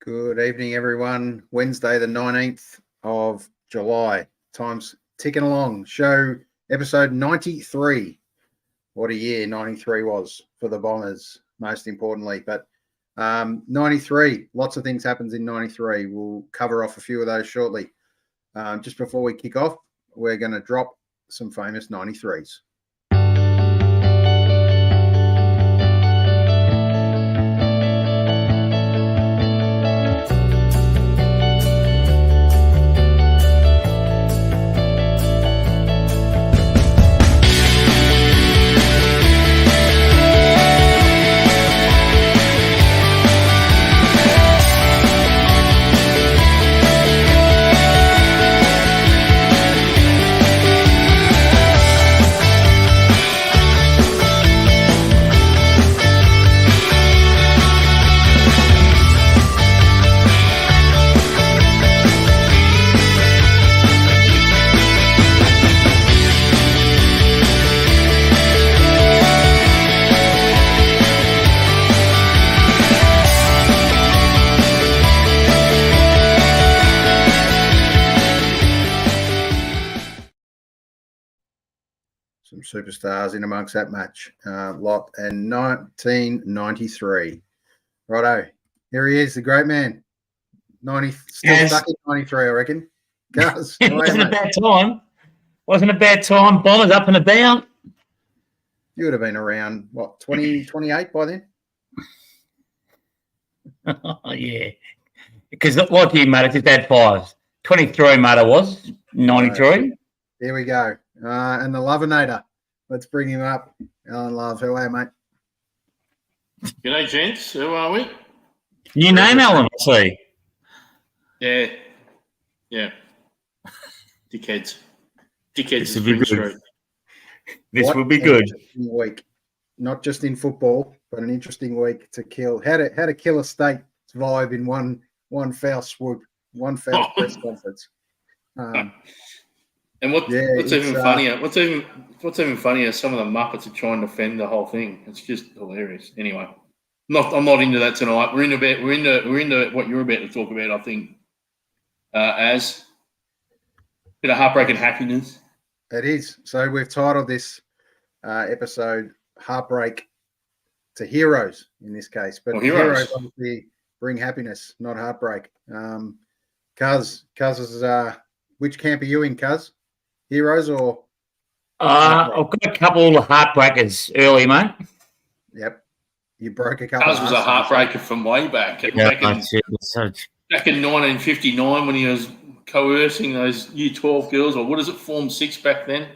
Good evening, everyone. Wednesday, the 19th of July. Time's ticking along. Show episode 93. What a year 93 was for the Bombers, most importantly. But 93, lots of things happens in 93. We'll cover off a few of those shortly. Just before we kick off, we're going to drop some famous 93s. Superstars in amongst that match lot, and 1993. Righto, here he is, the great man. 90, still stuck in 93, I reckon. Gus, it wasn't a bad time. Wasn't a bad time. Bombers up and about. You would have been around what, 28 by then? Oh yeah, because like you, mate, it's just had 5. 23, mate, it was 93. Right. Here we go, and the Loveinator. Let's bring him up. Alan Love, how are you, mate? G'day, gents. Who are we? New name, Alan, I see. Yeah. Dickheads. This will be good. This will be good. Week, not just in football, but an interesting week to kill. How to kill a state's vibe in one foul swoop, one foul press conference. And what's even funnier? What's even funnier? Some of the Muppets are trying to defend the whole thing. It's just hilarious. Anyway, I'm not into that tonight. We're into what you're about to talk about. I think as a bit of heartbreak and happiness. It is. So we've titled this episode "Heartbreak to Heroes" in this case, but heroes obviously bring happiness, not heartbreak. Cuz is which camp are you in, Cuz? Heroes or? I've got a couple of heartbreakers early, mate. Yep. You broke a couple. Ours was a heartbreaker from way back. Back in 1959 when he was coercing those Year 12 girls, or what is it, Form 6 back then?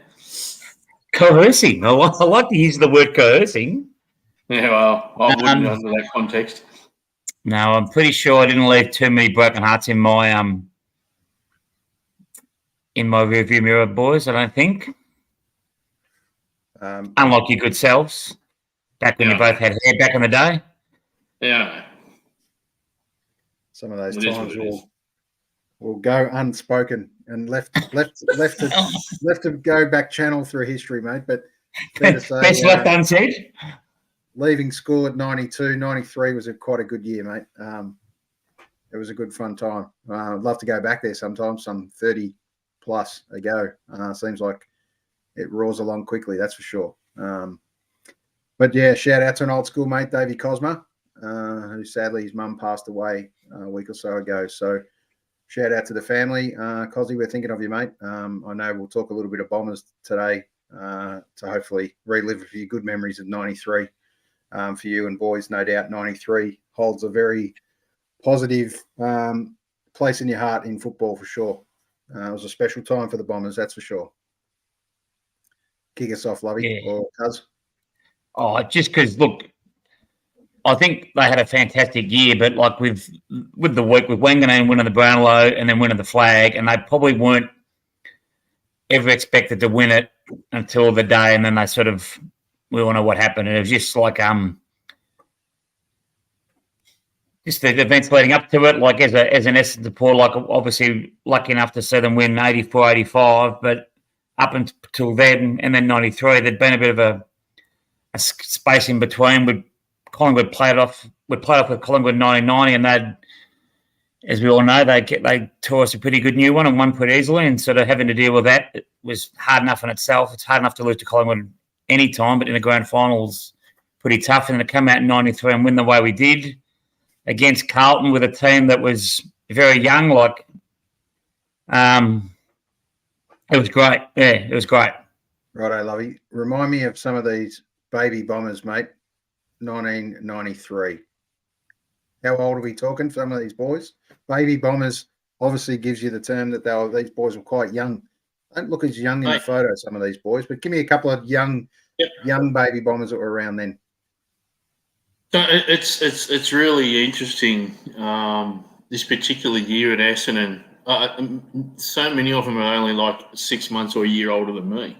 Coercing. I like to use the word coercing. Yeah, well, I wouldn't under that context. No, I'm pretty sure I didn't leave too many broken hearts in my rearview mirror, boys, I don't think. Unlike your good selves, back when you both had hair back in the day. Yeah. Some of those times will go unspoken and left to go back channel through history, mate. But fair to say, best left unsaid. Leaving school at 92, 93 was quite a good year, mate. It was a good fun time. I'd love to go back there sometime, some 30 plus ago. Seems like it roars along quickly. That's for sure. But yeah, shout out to an old school mate, Davey Cosma, who sadly his mum passed away a week or so ago. So shout out to the family. Cosy, we're thinking of you, mate. I know we'll talk a little bit of Bombers today to hopefully relive a few good memories of 93 for you and boys. No doubt 93 holds a very positive place in your heart in football for sure. It was a special time for the Bombers, that's for sure. Kick us off, Lovey, or Cuz. Oh, just because, look, I think they had a fantastic year, but like with the week with Wanganeen winning the Brownlow and then winning the flag, and they probably weren't ever expected to win it until the day, and then they sort of, we all know what happened. And it was just like just the events leading up to it, like as an Essendon supporter, like obviously lucky enough to see them win 84, 85, but up until then, and then 93, there'd been a bit of a space in between. With Collingwood played off with Collingwood 1990, and they'd, as we all know, they tore us a pretty good new one and won pretty easily, and sort of having to deal with that, it was hard enough in itself. It's hard enough to lose to Collingwood any time, but in the grand finals, pretty tough. And then to come out in 93 and win the way we did against Carlton with a team that was very young, like it was great. Yeah, it was great. Righto, Lovey. Remind me of some of these baby Bombers, mate. 1993. How old are we talking? Some of these boys, baby Bombers, obviously gives you the term that these boys were quite young. Don't look as young in the photo, some of these boys, but give me a couple of young baby Bombers that were around then. So it's really interesting. This particular year at Essendon, so many of them are only like 6 months or a year older than me.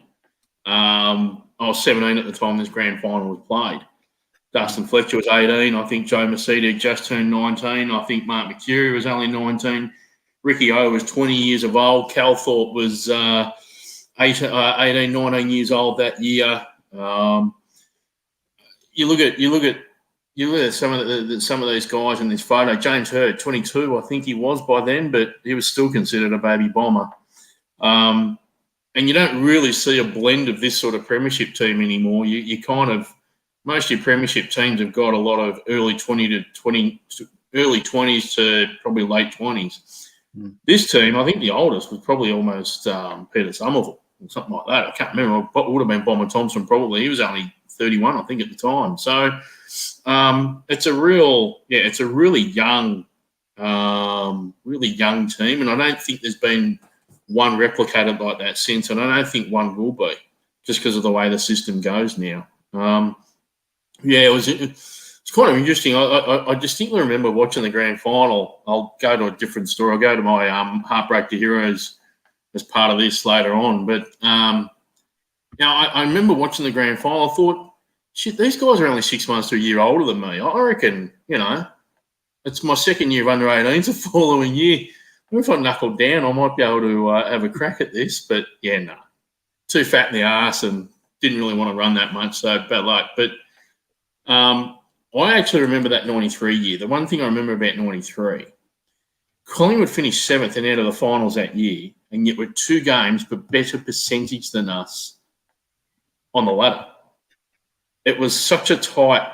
I was 17 at the time this grand final was played. Dustin Fletcher was 18. I think Joe Mercedes just turned 19. I think Mark McCurry was only 19. Ricky O was 20 years of old. Cal Thorpe was 18, 19 years old that year. You look at some of these guys in this photo. James Hurd, 22, I think he was by then, but he was still considered a baby Bomber. And you don't really see a blend of this sort of premiership team anymore. You kind of, most of your premiership teams have got a lot of early 20s to probably late 20s. This team, I think the oldest was probably almost Peter Somerville or something like that. I can't remember. It would have been Bomber Thompson probably. He was only 31, I think, at the time. So it's a really young team, and I don't think there's been one replicated like that since, and I don't think one will be, just because of the way the system goes now. It's kind of interesting. I distinctly remember watching the grand final. I'll go to a different story. I'll go to my Heartbreak to Heroes as part of this later on. But I remember watching the grand final. I thought, shit, these guys are only 6 months to a year older than me. I reckon, it's my second year of under 18s the following year. If I knuckled down, I might be able to have a crack at this. But, no. Too fat in the arse and didn't really want to run that much, so bad luck. But I actually remember that 93 year. The one thing I remember about 93, Collingwood finished 7th and out of the finals that year, and yet we're 2 games but better percentage than us on the ladder. It was such a tight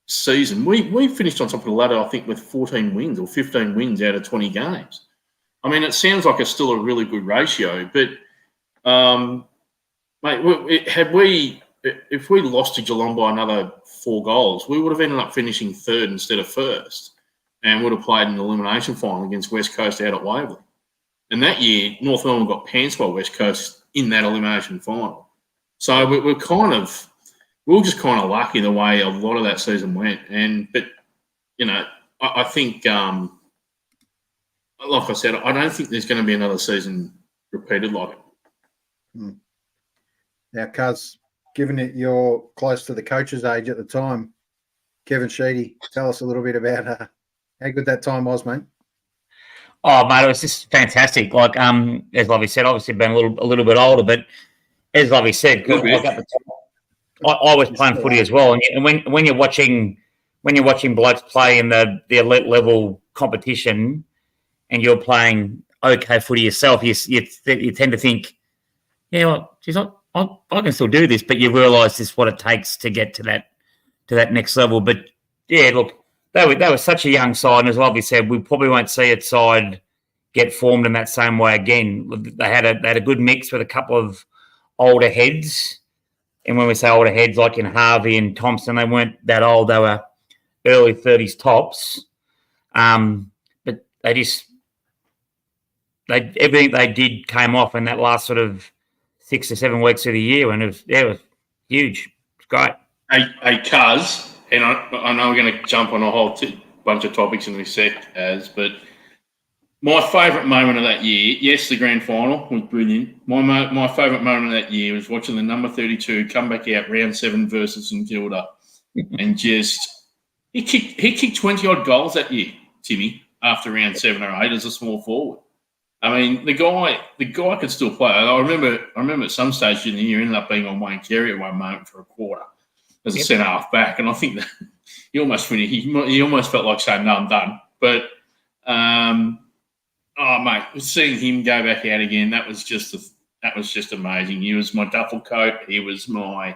season. We finished on top of the ladder, I think, with 14 wins or 15 wins out of 20 games. I mean, it sounds like it's still a really good ratio, but, mate, if we lost to Geelong by another 4 goals, we would have ended up finishing 3rd instead of 1st and would have played an elimination final against West Coast out at Waverley. And that year, North Melbourne got pants by West Coast in that elimination final. So we were just kind of lucky the way a lot of that season went. But I think, like I said, I don't think there's going to be another season repeated like it. Now, Cuz, given that you're close to the coach's age at the time, Kevin Sheedy, tell us a little bit about how good that time was, mate. Oh, mate, it was just fantastic. Like, as Lovey said, obviously been a little bit older, but as Lovey said, I was playing footy as well, and when you're watching blokes play in the elite level competition, and you're playing okay footy yourself, you tend to think, yeah, well, geez, I can still do this, but you realise this what it takes to get to that next level. But yeah, look, they were such a young side, and as Lovely said, we probably won't see its side get formed in that same way again. They had a good mix with a couple of older heads, and when we say older heads, like in Harvey and Thompson, they weren't that old; they were early 30s tops. But everything they did came off in that last sort of 6 to 7 weeks of the year, and it was huge. It's great. Hey, Cuz, and I know we're going to jump on a whole bunch of topics in this sec, but my favourite moment of that year, yes, the grand final was brilliant. My favourite moment of that year was watching the number 32 come back out round 7 versus St Kilda, and just he kicked 20 odd goals that year, Timmy, after round 7 or 8 as a small forward. I mean, the guy could still play. I remember at some stage in the year ended up being on Wayne Carey at one moment for a quarter as a centre half back, and I think that he almost felt like saying, "No, I'm done." But mate, seeing him go back out again, that was just amazing. He was my duffel coat. He was my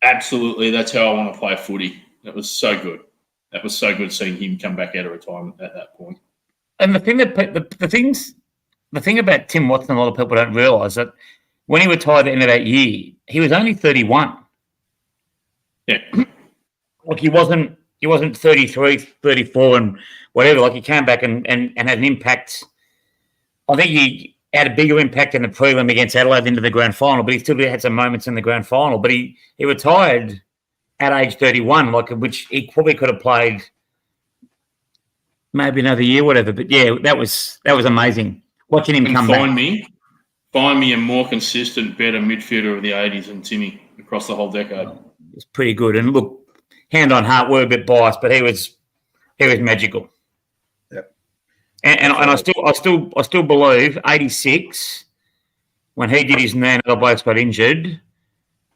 absolutely. That's how I want to play footy. That was so good. That was so good seeing him come back out of retirement at that point. And the thing about Tim Watson, a lot of people don't realise that when he retired at the end of that year, he was only 31. Yeah. Like he wasn't 33, 34 and whatever. Like he came back and had an impact. I think he had a bigger impact in the prelim against Adelaide into the grand final, but he still had some moments in the grand final. But he retired at age 31, which he probably could have played maybe another year, whatever. But yeah, that was amazing. Watching him come back. Find me a more consistent, better midfielder of the 80s than Timmy across the whole decade. It's pretty good. And look, hand on heart, we're a bit biased, but he was magical. Yep. And I still believe 86 when he did his knee and the blokes got injured,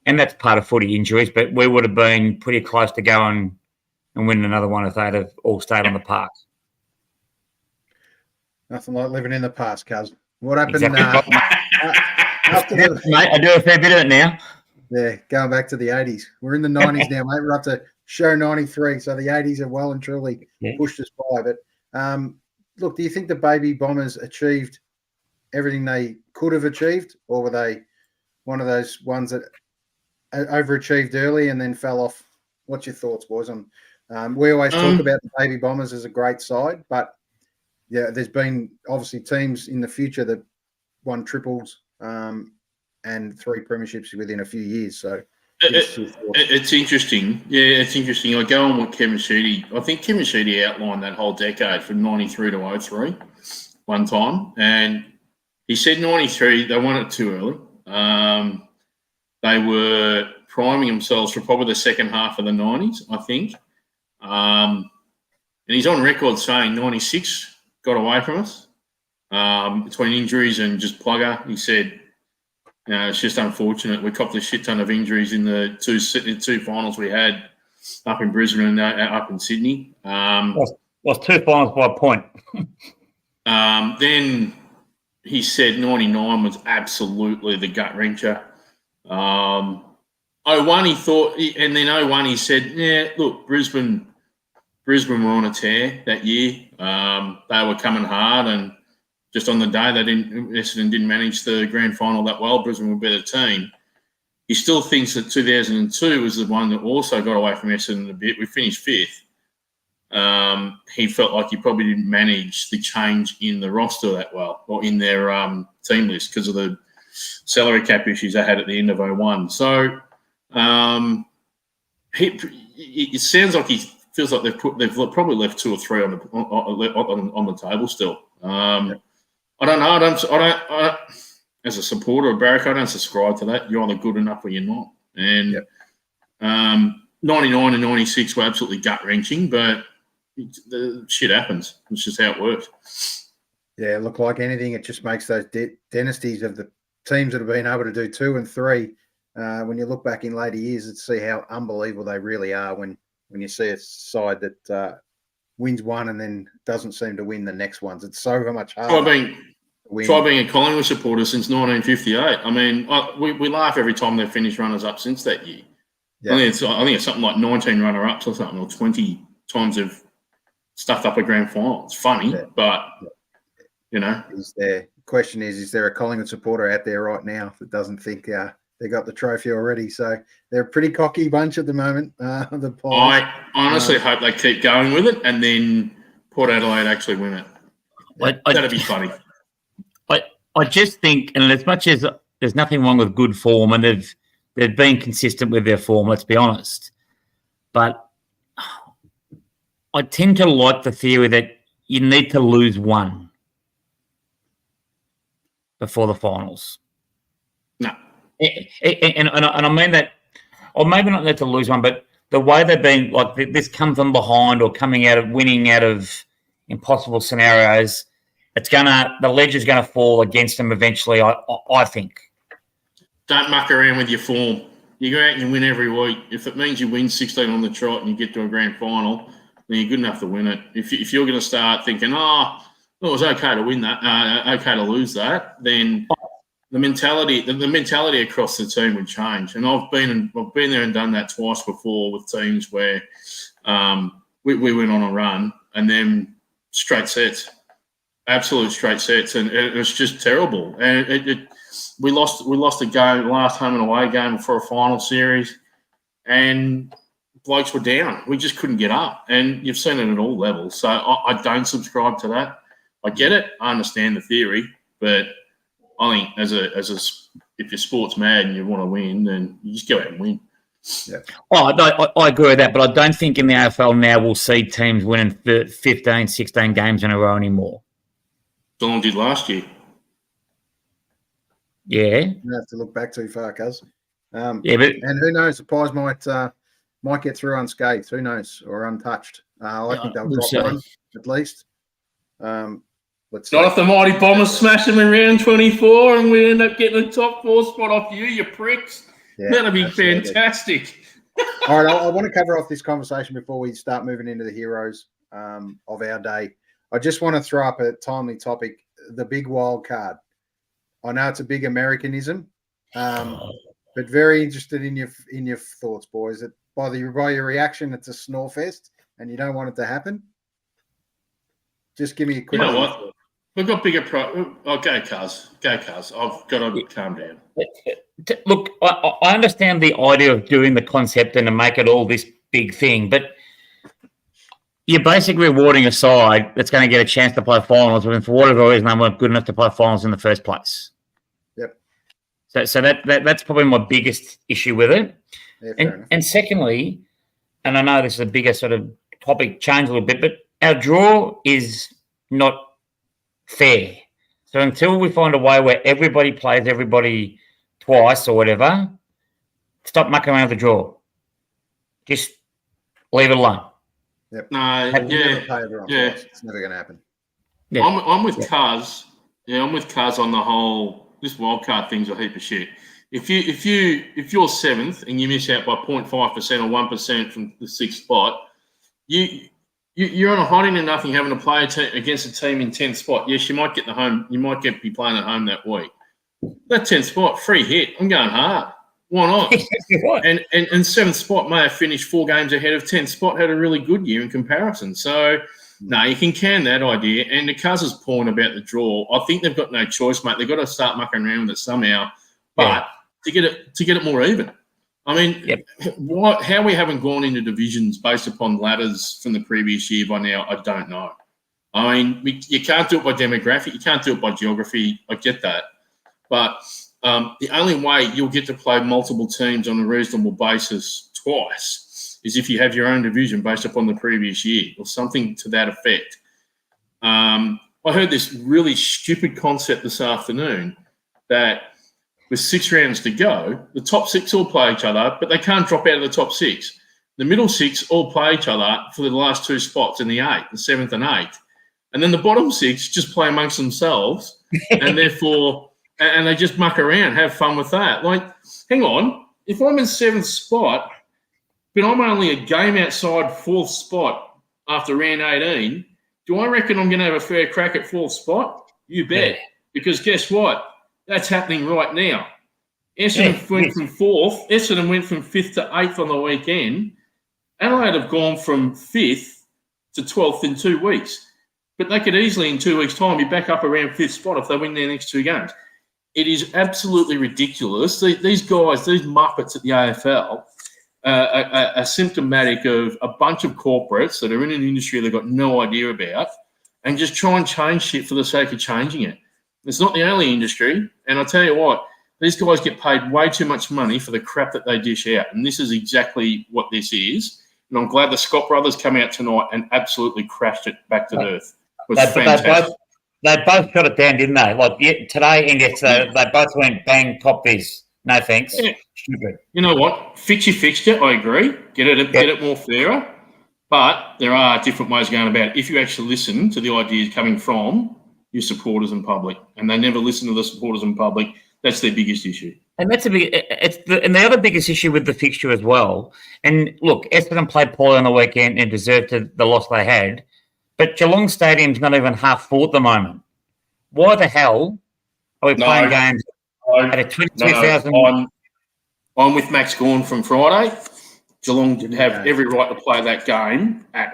and that's part of footy injuries, but we would have been pretty close to going and winning another one if they'd have all stayed on the park. Nothing like living in the past, cuz. What happened Exactly. after mate, I do a fair bit of it now. Yeah, going back to the 80s. We're in the 90s now, mate. We're up to show 93, so the 80s have well and truly pushed us by. But look, do you think the Baby Bombers achieved everything they could have achieved, or were they one of those ones that overachieved early and then fell off? What's your thoughts, boys? On we always talk about the Baby Bombers as a great side, but yeah, there's been obviously teams in the future that won triples and 3 premierships within a few years. So it's interesting. Yeah, it's interesting. I go on with Kevin Sheedy. I think Kevin Sheedy outlined that whole decade from 93 to 03 one time. And he said 93, they won it too early. They were priming themselves for probably the second half of the 90s, I think. And he's on record saying 96 got away from us between injuries and just plugger. He said, it's just unfortunate. We copped a shit ton of injuries in the two finals we had up in Brisbane and up in Sydney. Lost 2 finals by a point. Then he said 99 was absolutely the gut wrencher. 01 he thought, and then 01 he said, yeah, look, Brisbane were on a tear that year. They were coming hard, and just on the day Essendon didn't manage the grand final that well. Brisbane were a better team. He still thinks that 2002 was the one that also got away from Essendon a bit. We finished 5th. He felt like he probably didn't manage the change in the roster that well, or in their team list, because of the salary cap issues they had at the end of 01. So it sounds like he feels like they've probably left 2 or 3 on the table still. I don't know. I don't. As a supporter of Barrack, I don't subscribe to that. You're either good enough or you're not. And 99 and 96 were absolutely gut wrenching, but the shit happens. It's just how it works. Yeah, look, like anything, it just makes those dynasties of the teams that have been able to do 2 and 3. When you look back in later years and see how unbelievable they really are when you see a side that wins one and then doesn't seem to win the next ones. It's so much harder. Well, I mean, Try being a Collingwood supporter since 1958. I mean, we laugh every time they've finished runners-up since that year. Yeah. I think it's something like 19 runner-ups or something, or 20 times they've stuffed up a grand final. It's funny, but, you know. The question is there a Collingwood supporter out there right now that doesn't think they got the trophy already? So they're a pretty cocky bunch at the moment. The Pies. I honestly hope they keep going with it and then Port Adelaide actually win it. That'd be funny. I just think, and as much as there's nothing wrong with good form, and they've been consistent with their form, let's be honest, but I tend to like the theory that you need to lose one before the finals. No. And I mean that, or maybe not need to lose one, but the way they've been, like this come from behind or coming out of winning out of impossible scenarios, the ledge is going to fall against them eventually, I think. Don't muck around with your form. You go out and you win every week. If it means you win 16 on the trot and you get to a grand final, then you're good enough to win it. If you're going to start thinking, it was okay to win that, okay to lose that, then the mentality across the team would change. And I've been there and done that twice before with teams where we went on a run and then straight sets. Absolute straight sets, and it was just terrible. And we lost a game, last home and away game for a final series, and blokes were down. We just couldn't get up, and you've seen it at all levels. So I don't subscribe to that. I get it. I understand the theory, but I think if you're sports mad and you want to win, then you just go out and win. Yeah. I agree with that, but I don't think in the AFL now we'll see teams winning 15, 16 games in a row anymore. Geelong did last year. Yeah. You don't have to look back too far, cuz. And who knows? The Pies might get through unscathed. Who knows? Or untouched. I think they'll drop one at least. Let's not if the mighty Bombers smash them in round 24 and we end up getting the top 4 spot off you pricks. Yeah, that'd be fantastic. All right, I want to cover off this conversation before we start moving into the heroes of our day. I just want to throw up a timely topic, the big wild card. I know it's a big Americanism, but very interested in your thoughts, boys. By your reaction, it's a snore fest, and you don't want it to happen. Just give me a quick. You know what? We've got bigger go, Cuz. Go, Cuz. I've got to calm down. Look, I understand the idea of doing the concept and to make it all this big thing, but you're basically rewarding a side that's going to get a chance to play finals when for whatever reason they weren't good enough to play finals in the first place. Yep. So that's probably my biggest issue with it. Yeah, and secondly, and I know this is a bigger sort of topic, change a little bit, but our draw is not fair. So until we find a way where everybody plays everybody twice or whatever, stop mucking around with the draw. Just leave it alone. Yep. No, it's never going to happen. Yeah. I'm with Cuz. Yeah, I'm with Cuz on the whole. This wildcard thing's a heap of shit. If you're seventh and you miss out by 0.5% or 1% from the sixth spot, you're on a hot into nothing having to play against a team in 10th spot. Yes, you might get the home. You might be playing at home that week. That 10th spot, free hit. I'm going hard. Why not? and seventh spot may have finished 4 games ahead of 10th spot, had a really good year in comparison. So, no, you can that idea. And to Cuz's point about the draw, I think they've got no choice, mate. They've got to start mucking around with it somehow. But to get it more even. I mean, how we haven't gone into divisions based upon ladders from the previous year by now, I don't know. I mean, you can't do it by demographic. You can't do it by geography. I get that. But the only way you'll get to play multiple teams on a reasonable basis twice is if you have your own division based upon the previous year or something to that effect. I heard this really stupid concept this afternoon that with 6 rounds to go, the top 6 all play each other, but they can't drop out of the top 6. The middle 6 all play each other for the last 2 spots in the 8th, the 7th and 8th. And then the bottom 6 just play amongst themselves and therefore... And they just muck around, have fun with that. Like, hang on, if I'm in 7th spot, but I'm only a game outside 4th spot after round 18, do I reckon I'm going to have a fair crack at 4th spot? You bet. because guess what? That's happening right now. Essendon went from 4th. Essendon went from 5th to 8th on the weekend. Adelaide have gone from 5th to 12th in 2 weeks. But they could easily, in 2 weeks' time, be back up around 5th spot if they win their next 2 games. It is absolutely ridiculous. These guys, these muppets at the AFL, are symptomatic of a bunch of corporates that are in an industry they've got no idea about and just try and change shit for the sake of changing it. It's not the only industry. And I'll tell you what, these guys get paid way too much money for the crap that they dish out. And this is exactly what this is. And I'm glad the Scott brothers come out tonight and absolutely crashed it back to earth. It was fantastic. They both shot it down, didn't they? Like today and yesterday, they both went bang, cop this. No thanks. Yeah. Stupid. You know what? Fix your fixture. I agree. Get it more fairer. But there are different ways of going about it. If you actually listen to the ideas coming from your supporters in public, and they never listen to the supporters in public, that's their biggest issue. And that's the other biggest issue with the fixture as well. And look, Essendon played poorly on the weekend and deserved the loss they had. But Geelong Stadium's not even half full at the moment. Why the hell are we playing games at a 22,000? I'm with Max Gawn from Friday. Geelong did have every right to play that game at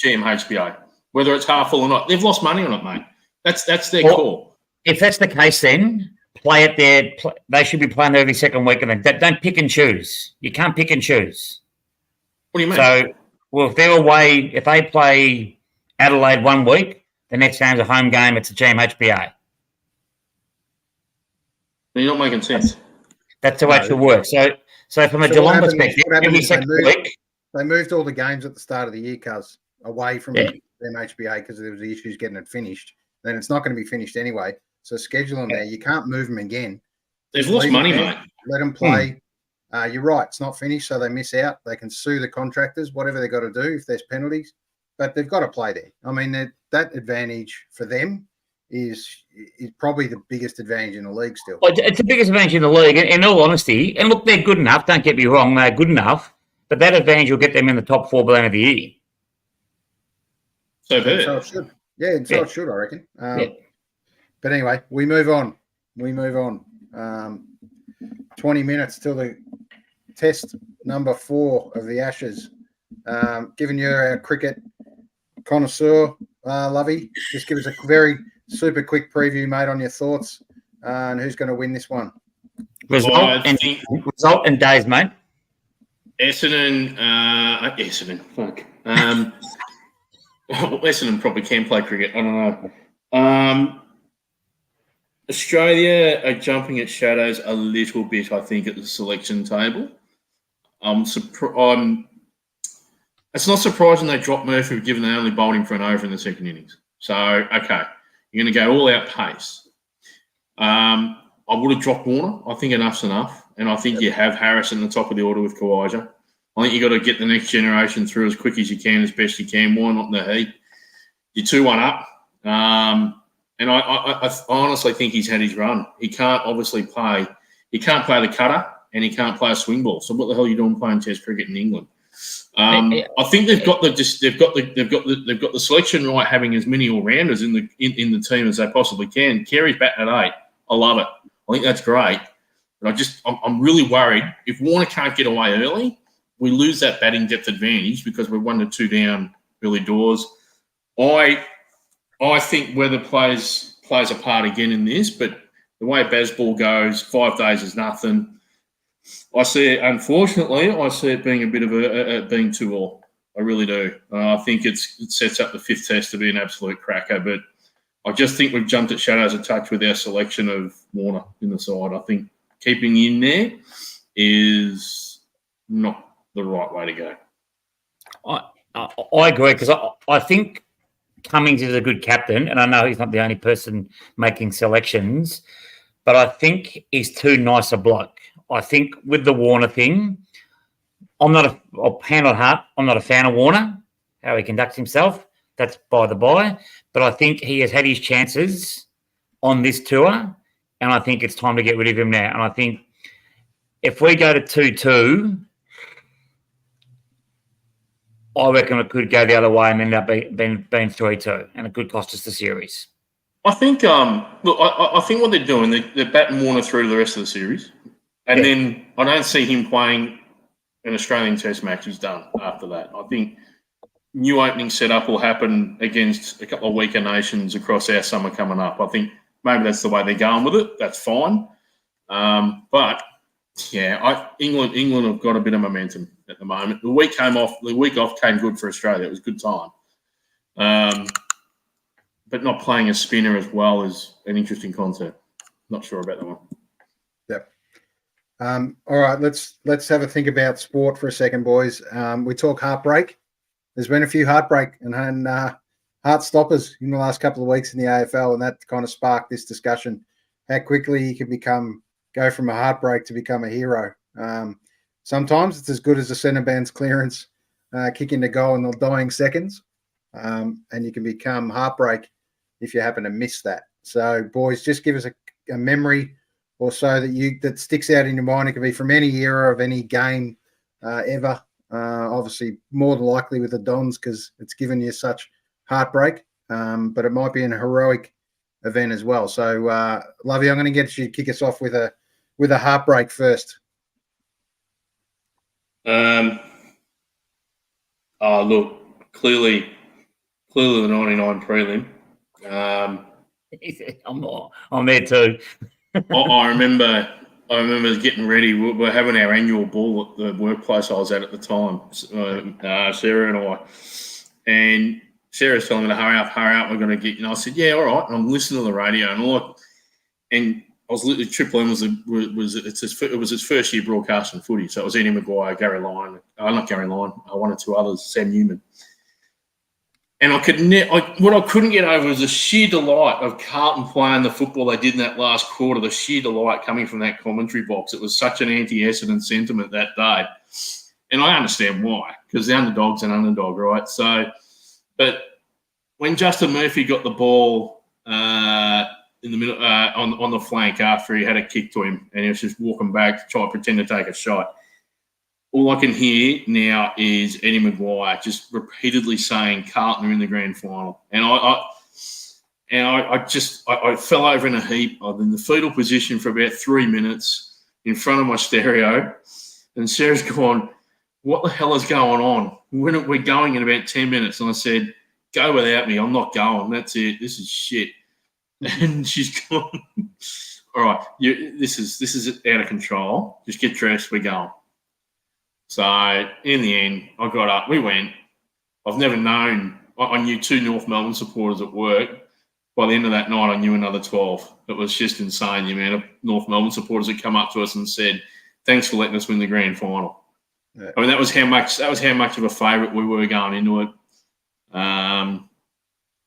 GMHBA, whether it's half full or not. They've lost money on it, mate. That's their call. If that's the case, then play it there. They should be playing there every second week, and then don't pick and choose. You can't pick and choose. What do you mean? So, if they're away, if they play Adelaide 1 week, the next game's a home game. It's a GMHBA. You're not making sense. That's how it should work. So from a Geelong perspective, every second week, they moved all the games at the start of the year, cuz away from MHBA because there was the issues getting it finished. Then it's not going to be finished anyway. So schedule them there. You can't move them again. They've lost money, mate. Let them play. You're right. It's not finished, so they miss out. They can sue the contractors, whatever they've got to do if there's penalties. But they've got to play there. I mean, that advantage for them is probably the biggest advantage in the league still. It's the biggest advantage in the league, in all honesty. And look, they're good enough. Don't get me wrong. They're good enough. But that advantage will get them in the top 4 by the end of the year. So it should. Yeah, it should, I reckon. But anyway, we move on. 20 minutes till the test number 4 of the Ashes. Giving you our cricket connoisseur, Lovey. Just give us a very super quick preview, mate, on your thoughts and who's going to win this one. Result and days, mate. Essendon. Fuck. Essendon probably can play cricket. I don't know. Australia are jumping at shadows a little bit, I think, at the selection table. It's not surprising they dropped Murphy, given they only bowled him for an over in the second innings. So, okay, you're going to go all out pace. I would have dropped Warner. I think enough's enough. And I think you have Harris in the top of the order with Kawaja. I think you've got to get the next generation through as quick as you can, as best you can. Why not in the heat? You're 2-1 up. And I honestly think he's had his run. He can't obviously play. He can't play the cutter and he can't play a swing ball. So what the hell are you doing playing Test cricket in England? I think they've got the selection right, having as many all rounders in the team as they possibly can. Carey's batting at 8. I love it. I think that's great. But I'm really worried if Warner can't get away early, we lose that batting depth advantage because we're 1-2 down early doors. I think weather plays a part again in this, but the way baseball goes, 5 days is nothing. I see it, unfortunately, being a bit of being too all. I really do. I think it sets up the 5th test to be an absolute cracker, but I just think we've jumped at shadows a touch with our selection of Warner in the side. I think keeping in there is not the right way to go. I agree, because I think Cummings is a good captain, and I know he's not the only person making selections, but I think he's too nice a bloke. I think with the Warner thing, hand on heart, I'm not a fan of Warner, how he conducts himself. That's by the by. But I think he has had his chances on this tour, and I think it's time to get rid of him now. And I think if we go to 2-2, I reckon it could go the other way and end up being 3-2, and it could cost us the series. I think look, I think what they're doing, they're batting Warner through to the rest of the series, and then I don't see him playing an Australian Test match. He's done after that. I think new opening setup will happen against a couple of weaker nations across our summer coming up. I think maybe that's the way they're going with it. That's fine, but yeah, England have got a bit of momentum at the moment. The week off came good for Australia. It was a good time. But not playing a spinner as well is an interesting concept. Not sure about that one. Yep. All right, let's have a think about sport for a second, boys. We talk heartbreak. There's been a few heartbreak and heart stoppers in the last couple of weeks in the AFL, and that kind of sparked this discussion. How quickly you can go from a heartbreak to become a hero. Sometimes it's as good as a centre band's clearance, kicking the goal in the dying seconds, and you can become heartbreak if you happen to miss that. So, boys, just give us a memory or so that sticks out in your mind. It could be from any era of any game ever. Obviously, more than likely with the Dons because it's given you such heartbreak, but it might be an heroic event as well. So, Lovey, I'm going to get you to kick us off with a heartbreak first. Look, clearly the 99 prelim. I'm there too. I remember getting ready. We're having our annual ball at the workplace I was at the time, Sarah and I. And Sarah's telling me to hurry up, we're going to get, I said, yeah, all right. And I'm listening to the radio and I was literally Triple M was his first year broadcasting footy. So it was Eddie Maguire, Gary Lyon, not Gary Lyon, one or two others, Sam Newman. And what I couldn't get over was the sheer delight of Carlton playing the football they did in that last quarter, the sheer delight coming from that commentary box. It was such an anti-Essendon sentiment that day. And I understand why, because the underdog's an underdog, right? So, but when Justin Murphy got the ball in the middle on the flank after he had a kick to him and he was just walking back to try to pretend to take a shot, all I can hear now is Eddie Maguire just repeatedly saying Carlton are in the grand final. And I fell over in a heap. I was in the fetal position for about 3 minutes in front of my stereo. And Sarah's gone, what the hell is going on? We're going in about 10 minutes. And I said, go without me. I'm not going. That's it. This is shit. And she's gone, all right, this is out of control. Just get dressed. We're going. So in the end, I got up. We went. I've never known. I knew 2 North Melbourne supporters at work. By the end of that night, I knew another 12. It was just insane. The amount of North Melbourne supporters that come up to us and said, "Thanks for letting us win the grand final." Yeah. I mean, that was how much of a favourite we were going into it. And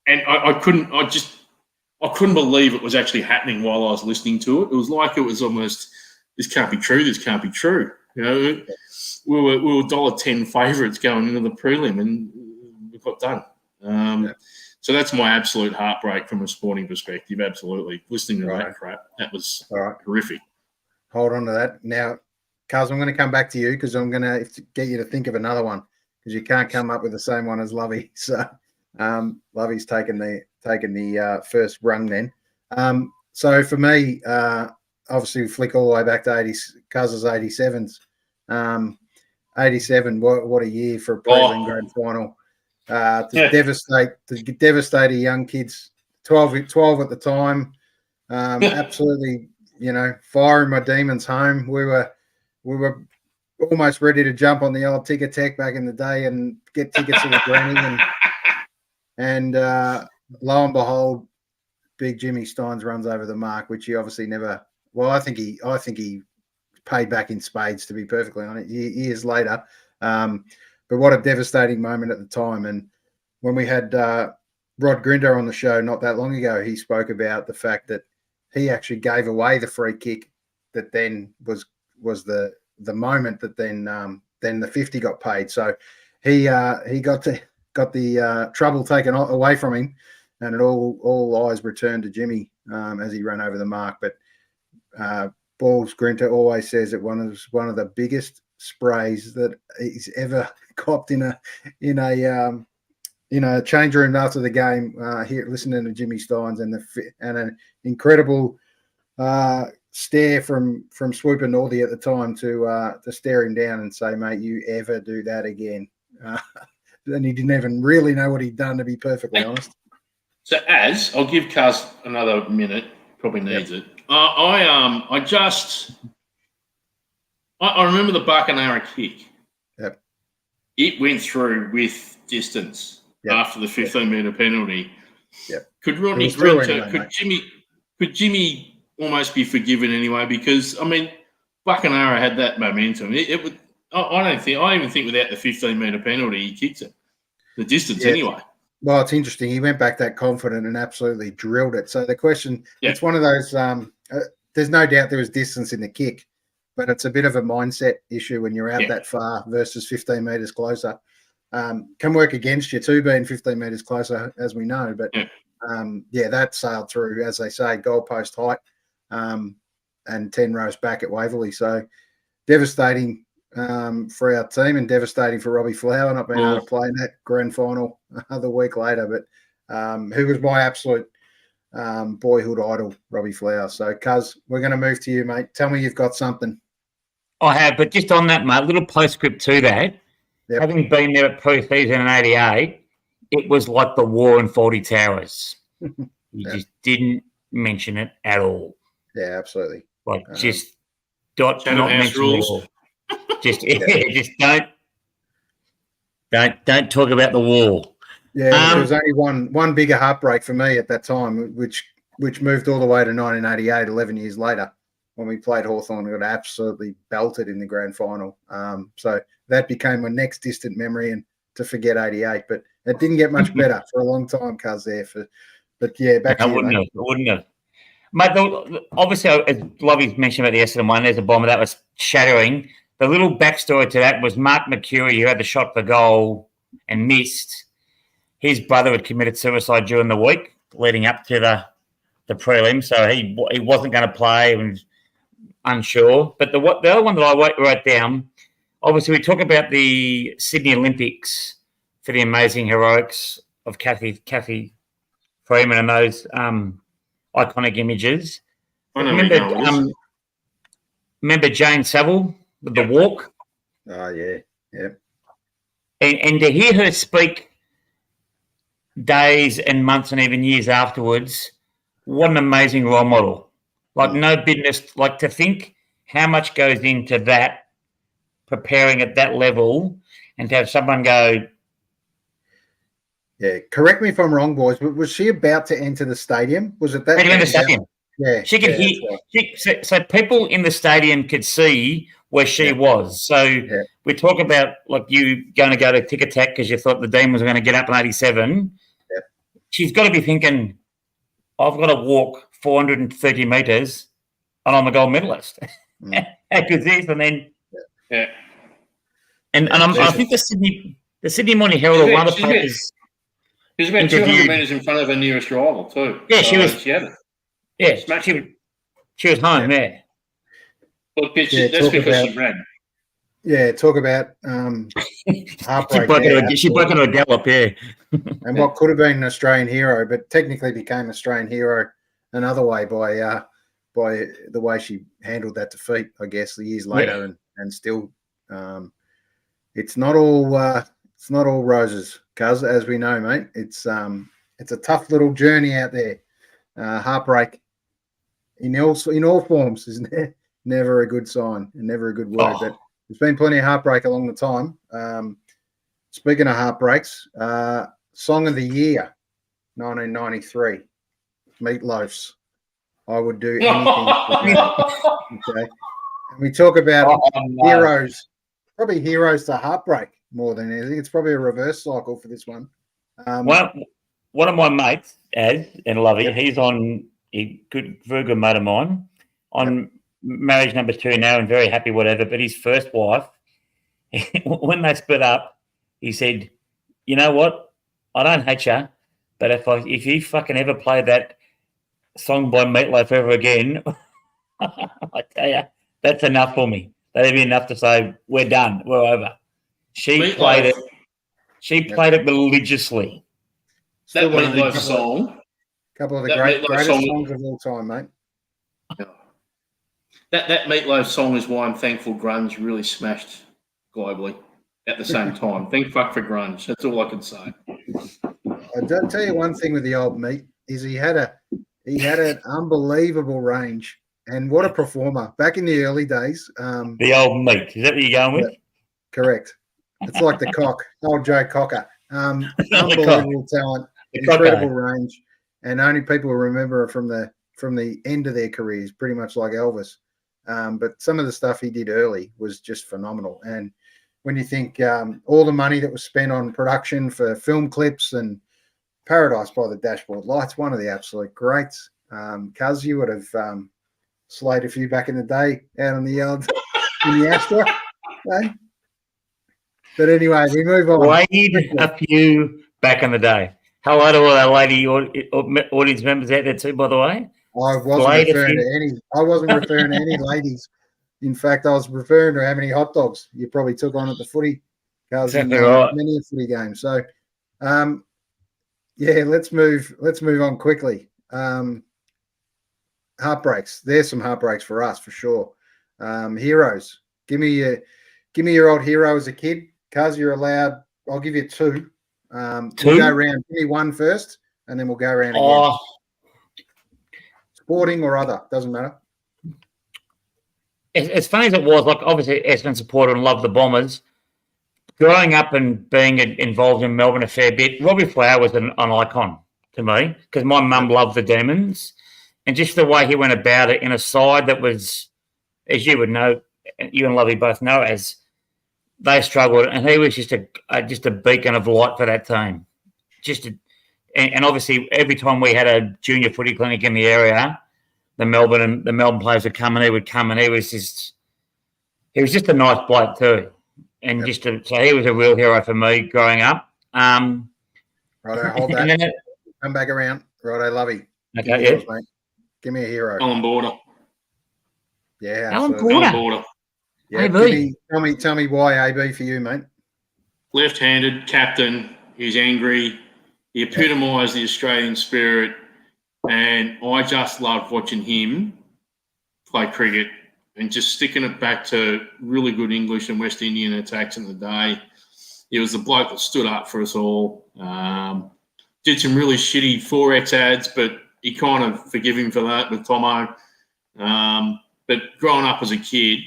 I couldn't believe it was actually happening while I was listening to it. It was like it was almost, this can't be true. This can't be true. You know. We were $1.10 favourites going into the prelim, and we got done. So that's my absolute heartbreak from a sporting perspective. Absolutely, listening to that crap, that was horrific. Hold on to that now, Carls. I'm going to come back to you because I'm going to get you to think of another one because you can't come up with the same one as Lovey. So Lovey's taken the first rung then. So for me, obviously, we flick all the way back to Carl's 87s. 87, what a year for a prelim grand final. To devastate young kids, 12 at the time. Absolutely, firing my demons home. We were almost ready to jump on the old ticket tech back in the day and get tickets to the granny and lo and behold, big Jimmy Steins runs over the mark, which he obviously never. Well, I think he paid back in spades, to be perfectly honest, years later. But what a devastating moment at the time. And when we had Rod Grinder on the show not that long ago, he spoke about the fact that he actually gave away the free kick that then was the moment that then the 50 got paid. So he got the trouble taken away from him, and it all eyes returned to Jimmy as he ran over the mark. But Balls Grinter always says it was one of the biggest sprays that he's ever copped in a in a change room after the game, here listening to Jimmy Steins and an incredible stare from Swooper Northey at the time to stare him down and say, "Mate, you ever do that again?" And he didn't even really know what he'd done, to be perfectly honest. So I'll give Cuz another minute. Probably needs it. I remember the Buchanara kick. Yep. It went through with distance after the 15-metre penalty. Yep. Could Jimmy almost be forgiven anyway? Because Buchanara had that momentum. It would. I even think without the 15-metre penalty, he kicked it. The distance anyway. Well, it's interesting. He went back that confident and absolutely drilled it. So the question, it's one of those. There's no doubt there was distance in the kick, but it's a bit of a mindset issue when you're out that far versus 15 metres closer. Can work against you too, being 15 metres closer, as we know. But that sailed through, as they say, goalpost height, and 10 rows back at Waverley. So devastating for our team and devastating for Robbie Flower not being able to play in that grand final the week later. But who was my absolute boyhood idol, Robbie Flower. So, Cuz, we're going to move to you, mate. Tell me you've got something. I have, but just on that, mate, a little postscript to that. Yep. Having been there at pre-season in 88, it was like the war in Fawlty Towers. You just didn't mention it at all. Yeah, absolutely. Like just not mention rules. It all. Just don't talk about the war. Yeah, there was only one bigger heartbreak for me at that time, which moved all the way to 1988, 11 years later, when we played Hawthorn and got absolutely belted in the grand final. So that became my next distant memory, and to forget 88. But it didn't get much better for a long time, Cuz, there. But yeah, back to you, I wouldn't have. Mate, obviously, as Lovey's mentioned about the Essendon one, there's a bomber that was shattering. The little backstory to that was Mark McCurry, who had the shot for goal and missed. His brother had committed suicide during the week leading up to the prelim, so he wasn't going to play and was unsure. But the other one that I wrote down, obviously we talk about the Sydney Olympics for the amazing heroics of Kathy Freeman and those iconic images. Remember Jane Saville with the walk? Oh, yeah. And to hear her speak days and months and even years afterwards, what an amazing role model. Like no bitterness, like to think how much goes into that, preparing at that level, and to have someone go... Yeah, correct me if I'm wrong, boys, but was she about to enter the stadium? Was it that? In the stadium. Yeah. She could hear... Right. So people in the stadium could see where she was. So we talk about like you going to go to Tic Tac because you thought the Demons were going to get up in 87. Yeah. She's got to be thinking, I've got to walk 430 metres and I'm a gold medalist. How good is this? And then... Yeah. And I think the Sydney Morning Herald or one of the papers... She was about 200 metres in front of her nearest rival too. Yeah, she had it. Yeah, she was home, Look, that's because she ran. Yeah, talk about heartbreak. She broke into a gallop, And what could have been an Australian hero, but technically became Australian hero another way by the way she handled that defeat, I guess, the years later, and still, it's not all roses, Cuz, as we know, mate. It's a tough little journey out there. Heartbreak in all forms is never a good sign and never a good word. But there's been plenty of heartbreak along the time. Speaking of heartbreaks, Song of the Year, 1993, Meatloaf's "I Would Do Anything for You." Okay, and we talk about heroes, probably heroes to heartbreak more than anything. It's probably a reverse cycle for this one. One of my mates, Az and Lovey, he's on a very good mate of mine on marriage number 2 now and very happy, whatever. But his first wife, when they split up, he said, "You know what? I don't hate you, but if you fucking ever play that song by Meatloaf ever again, I tell you, that's enough for me. That'd be enough to say we're done, we're over." She played it She played it religiously. That Still one of the Meatloaf song. couple of the That Meatloaf greatest song- songs of all time, mate. That Meatloaf song is why I'm thankful grunge really smashed globally at the same time. Thank fuck for grunge. That's all I can say. I'll tell you one thing with the old Meat is he had an unbelievable range, and what a performer back in the early days. The old Meat. Is that what you're going with? Correct. It's like the cock, old Joe Cocker. Unbelievable talent, The incredible Cocker. range, and only people will remember from the end of their careers, pretty much like Elvis. But some of the stuff he did early was just phenomenal. And when you think all the money that was spent on production for film clips and Paradise by the Dashboard Lights, one of the absolute greats. Cuz, you would have slayed a few back in the day out on the yard in the Astra. Eh? But anyway, we move on. Played a few back in the day. Hello to all our lady audience members out there too, by the way. I wasn't referring to any ladies. In fact, I was referring to how many hot dogs you probably took on at the footy. Exactly right. Many a footy game. So, yeah, let's move on quickly. Heartbreaks. There's some heartbreaks for us for sure. Heroes. Give me your old hero as a kid. Cuz, you're allowed. I'll give you two. We'll go around. Give me one first, and then we'll go around again. Sporting or other, doesn't matter. As funny as it was, like obviously Essendon supporter and loved the Bombers. Growing up and being involved in Melbourne a fair bit, Robbie Flower was an icon to me because my mum loved the Demons, and just the way he went about it in a side that was, as you would know, you and Lovey both know, as they struggled, and he was just a beacon of light for that team. And obviously every time we had a junior footy clinic in the area, the Melbourne players would come and he would come, and he was just a nice bloke too. And so he was a real hero for me growing up. Righto, hold that. Come back around. Righto, Lovey. Okay, yours, mate. Give me a hero. Alan Border. Yeah, Alan absolutely. Alan Border. Yeah, tell me why AB for you, mate. Left-handed captain. He's angry. He epitomised the Australian spirit, and I just loved watching him play cricket and just sticking it back to really good English and West Indian attacks in the day. He was the bloke that stood up for us all. Did some really shitty 4X ads, but you kind of forgive him for that with Tomo. But growing up as a kid,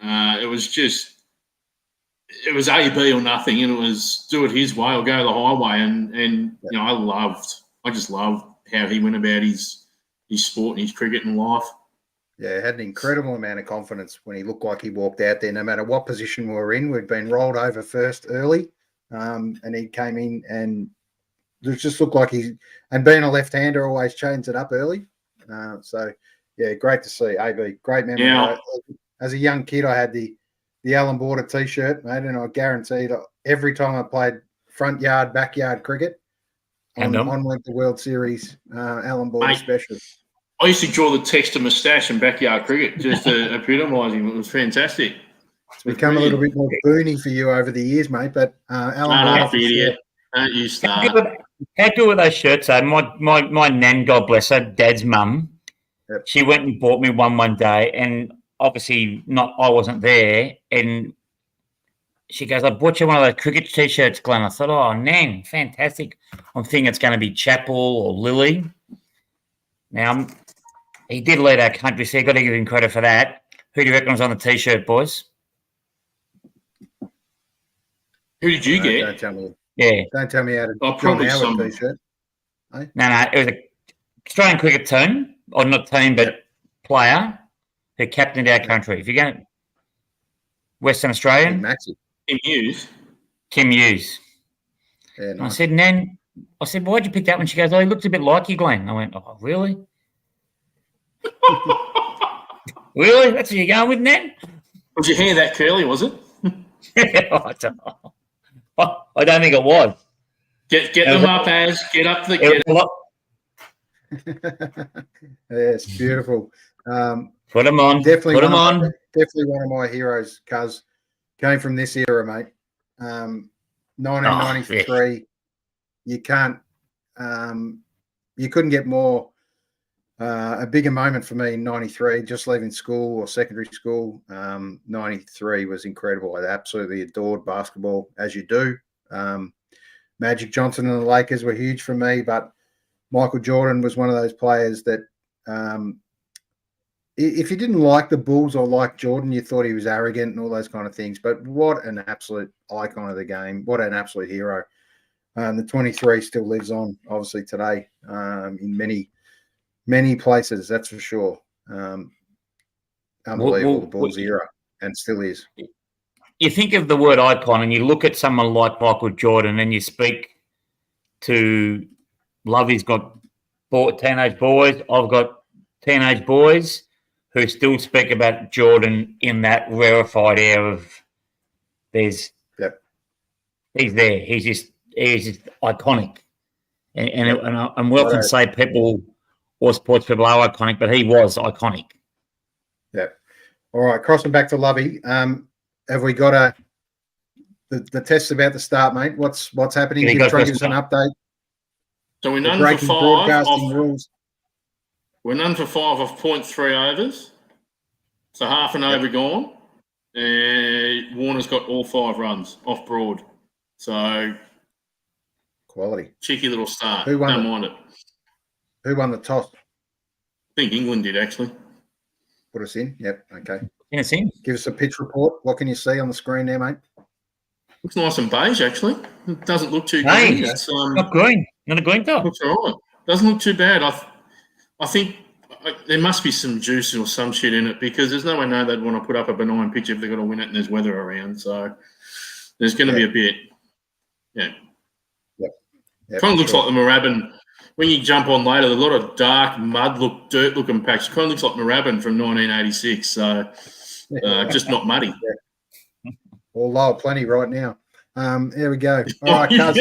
it was A, B or nothing, and it was do it his way or go the highway. And you know, I just loved how he went about his sport and his cricket and life. Yeah, had an incredible amount of confidence when he looked like he walked out there. No matter what position we were in, we'd been rolled over first early, and he came in and it just looked like and being a left-hander always chains it up early. So yeah, great to see AB. Great memory. Yeah. As a young kid, I had the Alan Border T-shirt, mate, and I guaranteed every time I played front yard, backyard cricket, on went the World Series Alan Border special. I used to draw the text to moustache and backyard cricket just to epitomise him. It was fantastic. It's become a little bit more boony for you over the years, mate. But Alan Border, idiot. Don't you start. How good were those shirts? My nan, God bless her, Dad's mum, she went and bought me one day, and obviously I wasn't there, and she goes, I bought you one of those cricket T-shirts, Glenn. I thought, oh, Nan, fantastic. I'm thinking it's going to be Chappell or Lilly. Now, he did lead our country, so you've got to give him credit for that. Who do you reckon was on the T-shirt, boys? Who did you get? Don't tell me. Yeah. Don't tell me how to John Howard someone. T-shirt. Eh? No, it was an Australian cricket team, or not team, but player who captained our country. If you're going to Western Australian, Maxi. Kim Hughes. Yeah, nice. I said, Nan, why'd you pick that one? She goes, oh, he looks a bit like you, Glenn. I went, oh, really? Really? That's what you're going with, Nan? Was your hair that curly, was it? Oh, I don't think it was. Get them up, Az. Get up the get. Yes, beautiful. Put them on. Definitely Put them on. Definitely one of my heroes, cuz came from this era, mate. 1993. You can't. You couldn't get more. A bigger moment for me in 93, just leaving school or secondary school. 93 was incredible. I absolutely adored basketball, as you do. Magic Johnson and the Lakers were huge for me, but Michael Jordan was one of those players that if you didn't like the Bulls or like Jordan, you thought he was arrogant and all those kind of things. But what an absolute icon of the game. What an absolute hero. The 23 still lives on, obviously, today in many places, that's for sure. Unbelievable, the Bulls era, and still is. You think of the word icon and you look at someone like Michael Jordan and you speak to Lovey's got teenage boys. I've got teenage boys who still speak about Jordan in that rarefied air of he's there. He's just iconic. And we often say people or sports people are iconic, but he was iconic. Yeah. All right, crossing back to Lovey. Have we got the test's about to start, mate? What's happening? Try and give us an update. So we're none for 5 rules. We're none for 5 of 0.3 overs. So half an over gone. And Warner's got all 5 runs off Broad. So quality. Cheeky little start. Don't mind it. Who won the toss? I think England did, actually. Put us in? Yep. Okay. Yes, in. Give us a pitch report. What can you see on the screen there, mate? Looks nice and beige, actually. It doesn't look too green. It's not green. Not a green top. Looks all right. Doesn't look too bad. I think there must be some juice or some shit in it because there's no way they'd want to put up a benign pitch if they're going to win it and there's weather around. So there's going to be a bit. Yeah. Yep. Kind of looks like the Moorabbin. When you jump on later, there's a lot of dark, dirt-looking patches. Kind of looks like Moorabbin from 1986. So just not muddy. Yeah. Well, lower plenty right now. There we go. All right, cuz.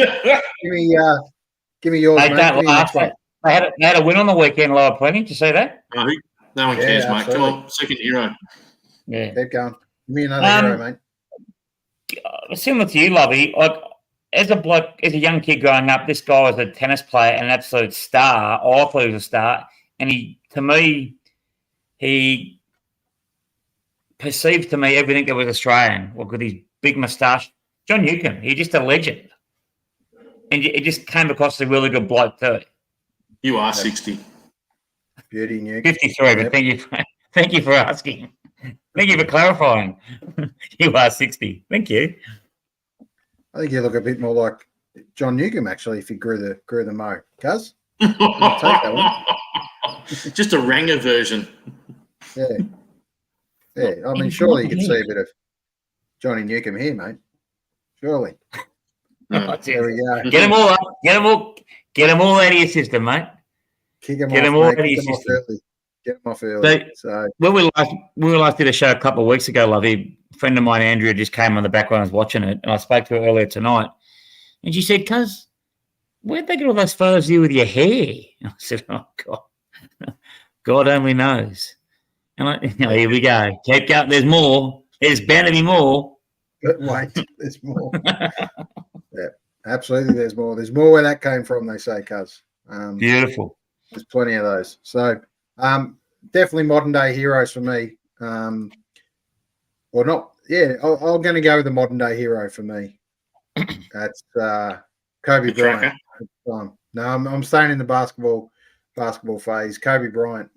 Give me yours, mate. They had a win on the weekend, lower plenty. Did you see that? No one cares, mate. Come on, second hero. Yeah. Keep going. Give me another hero, mate. Similar to you, Lovey, as a young kid growing up, this guy was a tennis player and an absolute star. I thought he was a star. And he perceived to me everything that was Australian. With his big moustache. John Newcombe, he's just a legend. And it just came across a really good bloke too. You are 60. Beauty, Newcombe. 53, but thank you for asking. Thank you for clarifying. You are 60. Thank you. I think you look a bit more like John Newcombe, actually, if you grew the mo. Cuz? I'll take that one. Just a Ranger version. Yeah. Yeah. I mean, surely you can see a bit of Johnny Newcombe here, mate. Surely. There we go. Get them all up. Get them all out of your system, mate. Get them all out of your system. Get them off early. So when we last did a show a couple of weeks ago, Lovey, a friend of mine, Andrea, just came on the background. I was watching it, and I spoke to her earlier tonight, and she said, "Cuz, where'd they get all those photos of you with your hair?" And I said, "Oh God, God only knows." And here we go. Keep going. There's more. There's bound to be more. But wait, there's more. Yeah, absolutely. There's more. There's more where that came from. They say, cuz. Beautiful. There's plenty of those. So, definitely modern day heroes for me. Or not. Yeah, I'm going to go with the modern day hero for me. That's Kobe Bryant. No, I'm staying in the basketball phase. Kobe Bryant.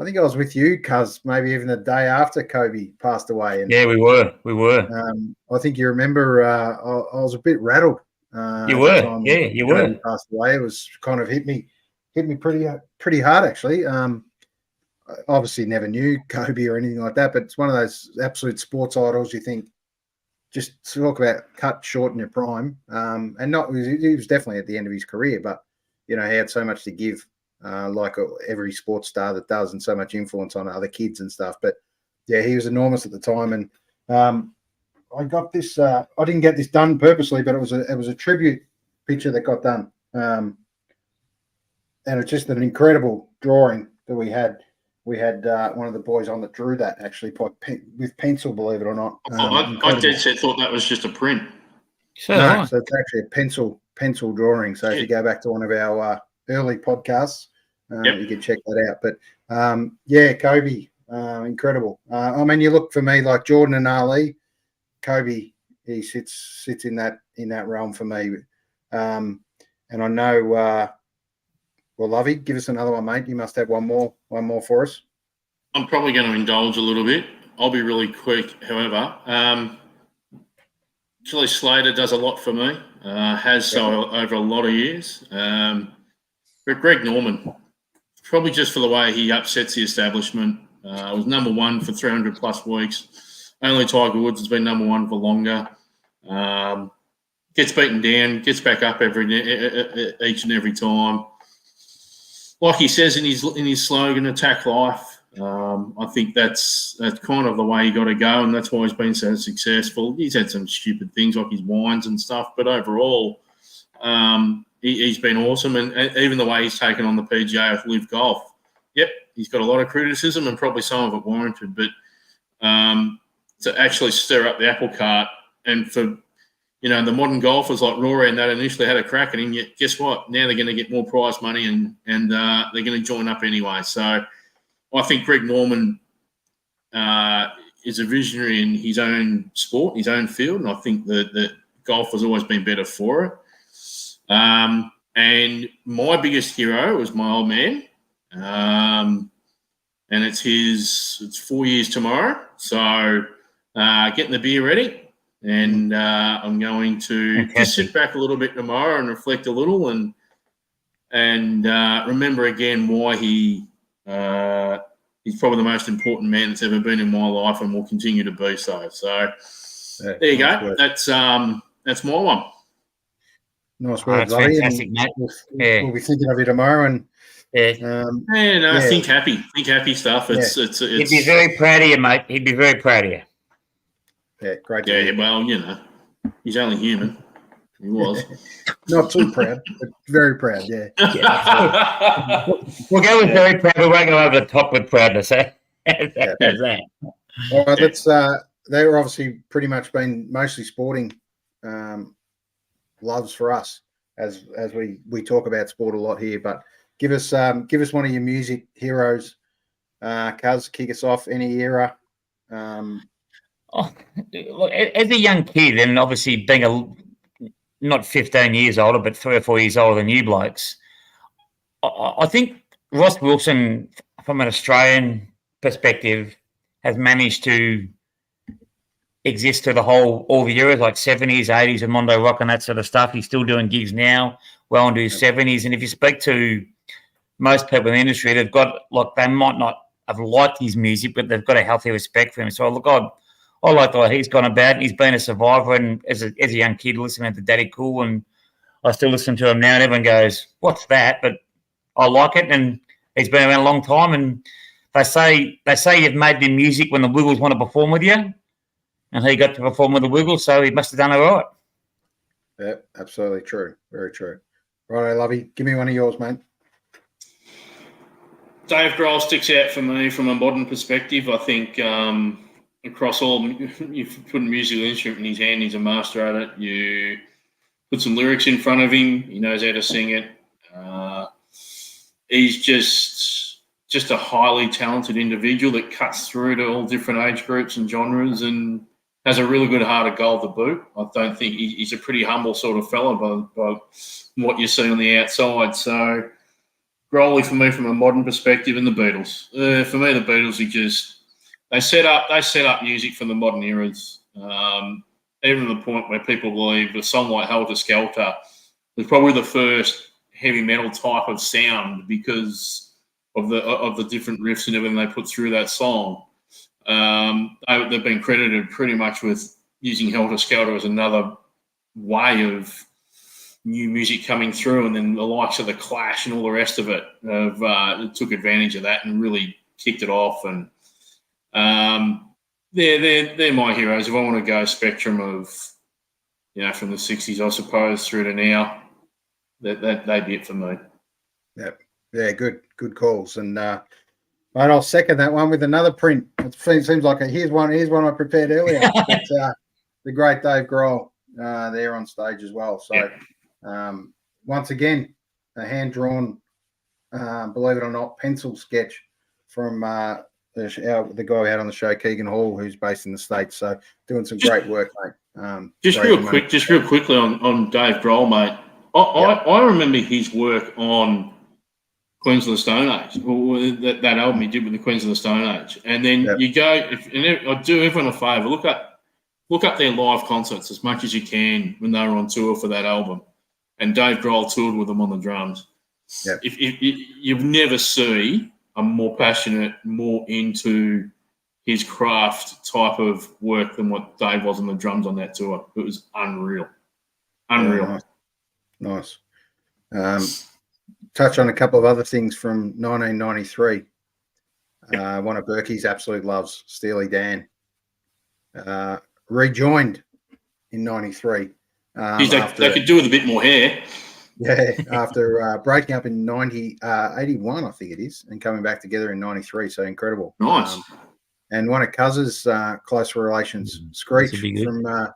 I think I was with you, cuz maybe even the day after Kobe passed away. And, yeah, we were. I think you remember. I was a bit rattled. You were. Yeah, you were. Kobe passed away. It was kind of hit me pretty hard actually. Obviously never knew Kobe or anything like that, but it's one of those absolute sports idols. You think just talk about cut short in your prime, and not he was definitely at the end of his career, but he had so much to give. Like every sports star that does, and so much influence on other kids and stuff. But yeah, he was enormous at the time. And I got this. I didn't get this done purposely, but it was a tribute picture that got done. And it's just an incredible drawing that we had. We had one of the boys on that drew that actually with pencil, believe it or not. I dead set thought that was just a print. So, No, so it's actually a pencil drawing. So if Yeah. you go back to one of our early podcasts, Yep. you can check that out. But yeah, Kobe, incredible. I mean, you look for me like Jordan and Ali, Kobe, he sits in that realm for me. And I know, well, Lovey, give us another one, mate. You must have one more for us. I'm probably going to indulge a little bit. I'll be really quick, however. Chili Slater does a lot for me, has so over a lot of years. But Greg Norman, probably just for the way he upsets the establishment. Was number one for 300 plus weeks. Only Tiger Woods has been number one for longer. Gets beaten down, gets back up each and every time. Like he says in his slogan, "Attack life." I think that's kind of the way you got to go, and that's why he's been so successful. He's had some stupid things like his wines and stuff, but overall, he's been awesome. And even the way he's taken on the PGA with Live Golf, yep, he's got a lot of criticism and probably some of it warranted. But to actually stir up the apple cart, and for the modern golfers like Rory and that initially had a crack at him, yet guess what? Now they're going to get more prize money and they're going to join up anyway. So I think Greg Norman is a visionary in his own sport, his own field, and I think that golf has always been better for it. And my biggest hero was my old man, and it's 4 years tomorrow. So getting the beer ready, and I'm going to just sit back a little bit tomorrow and reflect a little and remember again why he's probably the most important man that's ever been in my life and will continue to be so. So there you go. That's my one. Nice work, that's fantastic, mate. We'll be thinking of you tomorrow. And think happy stuff. It's He'd be very proud of you, mate. He'd be very proud of you. Yeah, great. Yeah, well, he's only human. He was. Not too proud, but very proud, yeah. We'll go with very proud. We won't go over the top with proudness. How's that? All right, let's. They were obviously pretty much been mostly sporting loves for us as we talk about sport a lot here. But give us one of your music heroes. Cuz, kick us off. Any era. Look, as a young kid, and obviously being not 15 years older, but 3 or 4 years older than you blokes, I think Ross Wilson, from an Australian perspective, has managed to exist through all the eras, like 70s, 80s, and Mondo Rock and that sort of stuff. He's still doing gigs now, well into his 70s. And if you speak to most people in the industry, they've got, like, they might not have liked his music, but they've got a healthy respect for him. So, look, I like the way he's gone about it. He's been a survivor, and as a young kid listening to Daddy Cool, and I still listen to him now, and everyone goes, "What's that?" But I like it, and he's been around a long time. And they say you've made the music when the Wiggles want to perform with you, and he got to perform with the Wiggles, so he must have done it right. Yeah, absolutely true. Very true. Right, Lovey, give me one of yours, mate. Dave Grohl sticks out for me from a modern perspective. I think across all, you put a musical instrument in his hand, he's a master at it. You put some lyrics in front of him, he knows how to sing it. He's just a highly talented individual that cuts through to all different age groups and genres and has a really good heart of gold to boot. I don't think he's a pretty humble sort of fella by what you see on the outside. So Grohl for me from a modern perspective, and the Beatles. For me, the Beatles they set up music for the modern eras. Even to the point where people believe a song like Helter Skelter was probably the first heavy metal type of sound because of the different riffs and everything they put through that song. They've been credited pretty much with using Helter Skelter as another way of new music coming through, and then the likes of the Clash and all the rest of it took advantage of that and really kicked it off. And they're my heroes. If I want to go spectrum of, from the 60s, I suppose, through to now, they'd be it for me. Yeah, good calls. And mate, I'll second that one with another print. It seems like here's one I prepared earlier. It's the great Dave Grohl. there on stage as well. So once again, a hand-drawn, believe it or not, pencil sketch from the guy we had on the show, Keegan Hall, who's based in the States. So doing some great work, mate. Just real quickly on Dave Grohl, mate. I remember his work on Queens of the Stone Age, that album he did with the Queens of the Stone Age. And then you go, I do everyone a favour, look up their live concerts as much as you can when they were on tour for that album. And Dave Grohl toured with them on the drums. Yep. If you've never see a more passionate, more into his craft type of work than what Dave was on the drums on that tour. It was unreal. Yeah, nice. Touch on a couple of other things from 1993. One of Berkey's absolute loves, Steely Dan, rejoined in 93. They could do with a bit more hair. Yeah, after breaking up in 81, I think it is, and coming back together in 93. So incredible. Nice. And one of Cuz's close relations, Screech from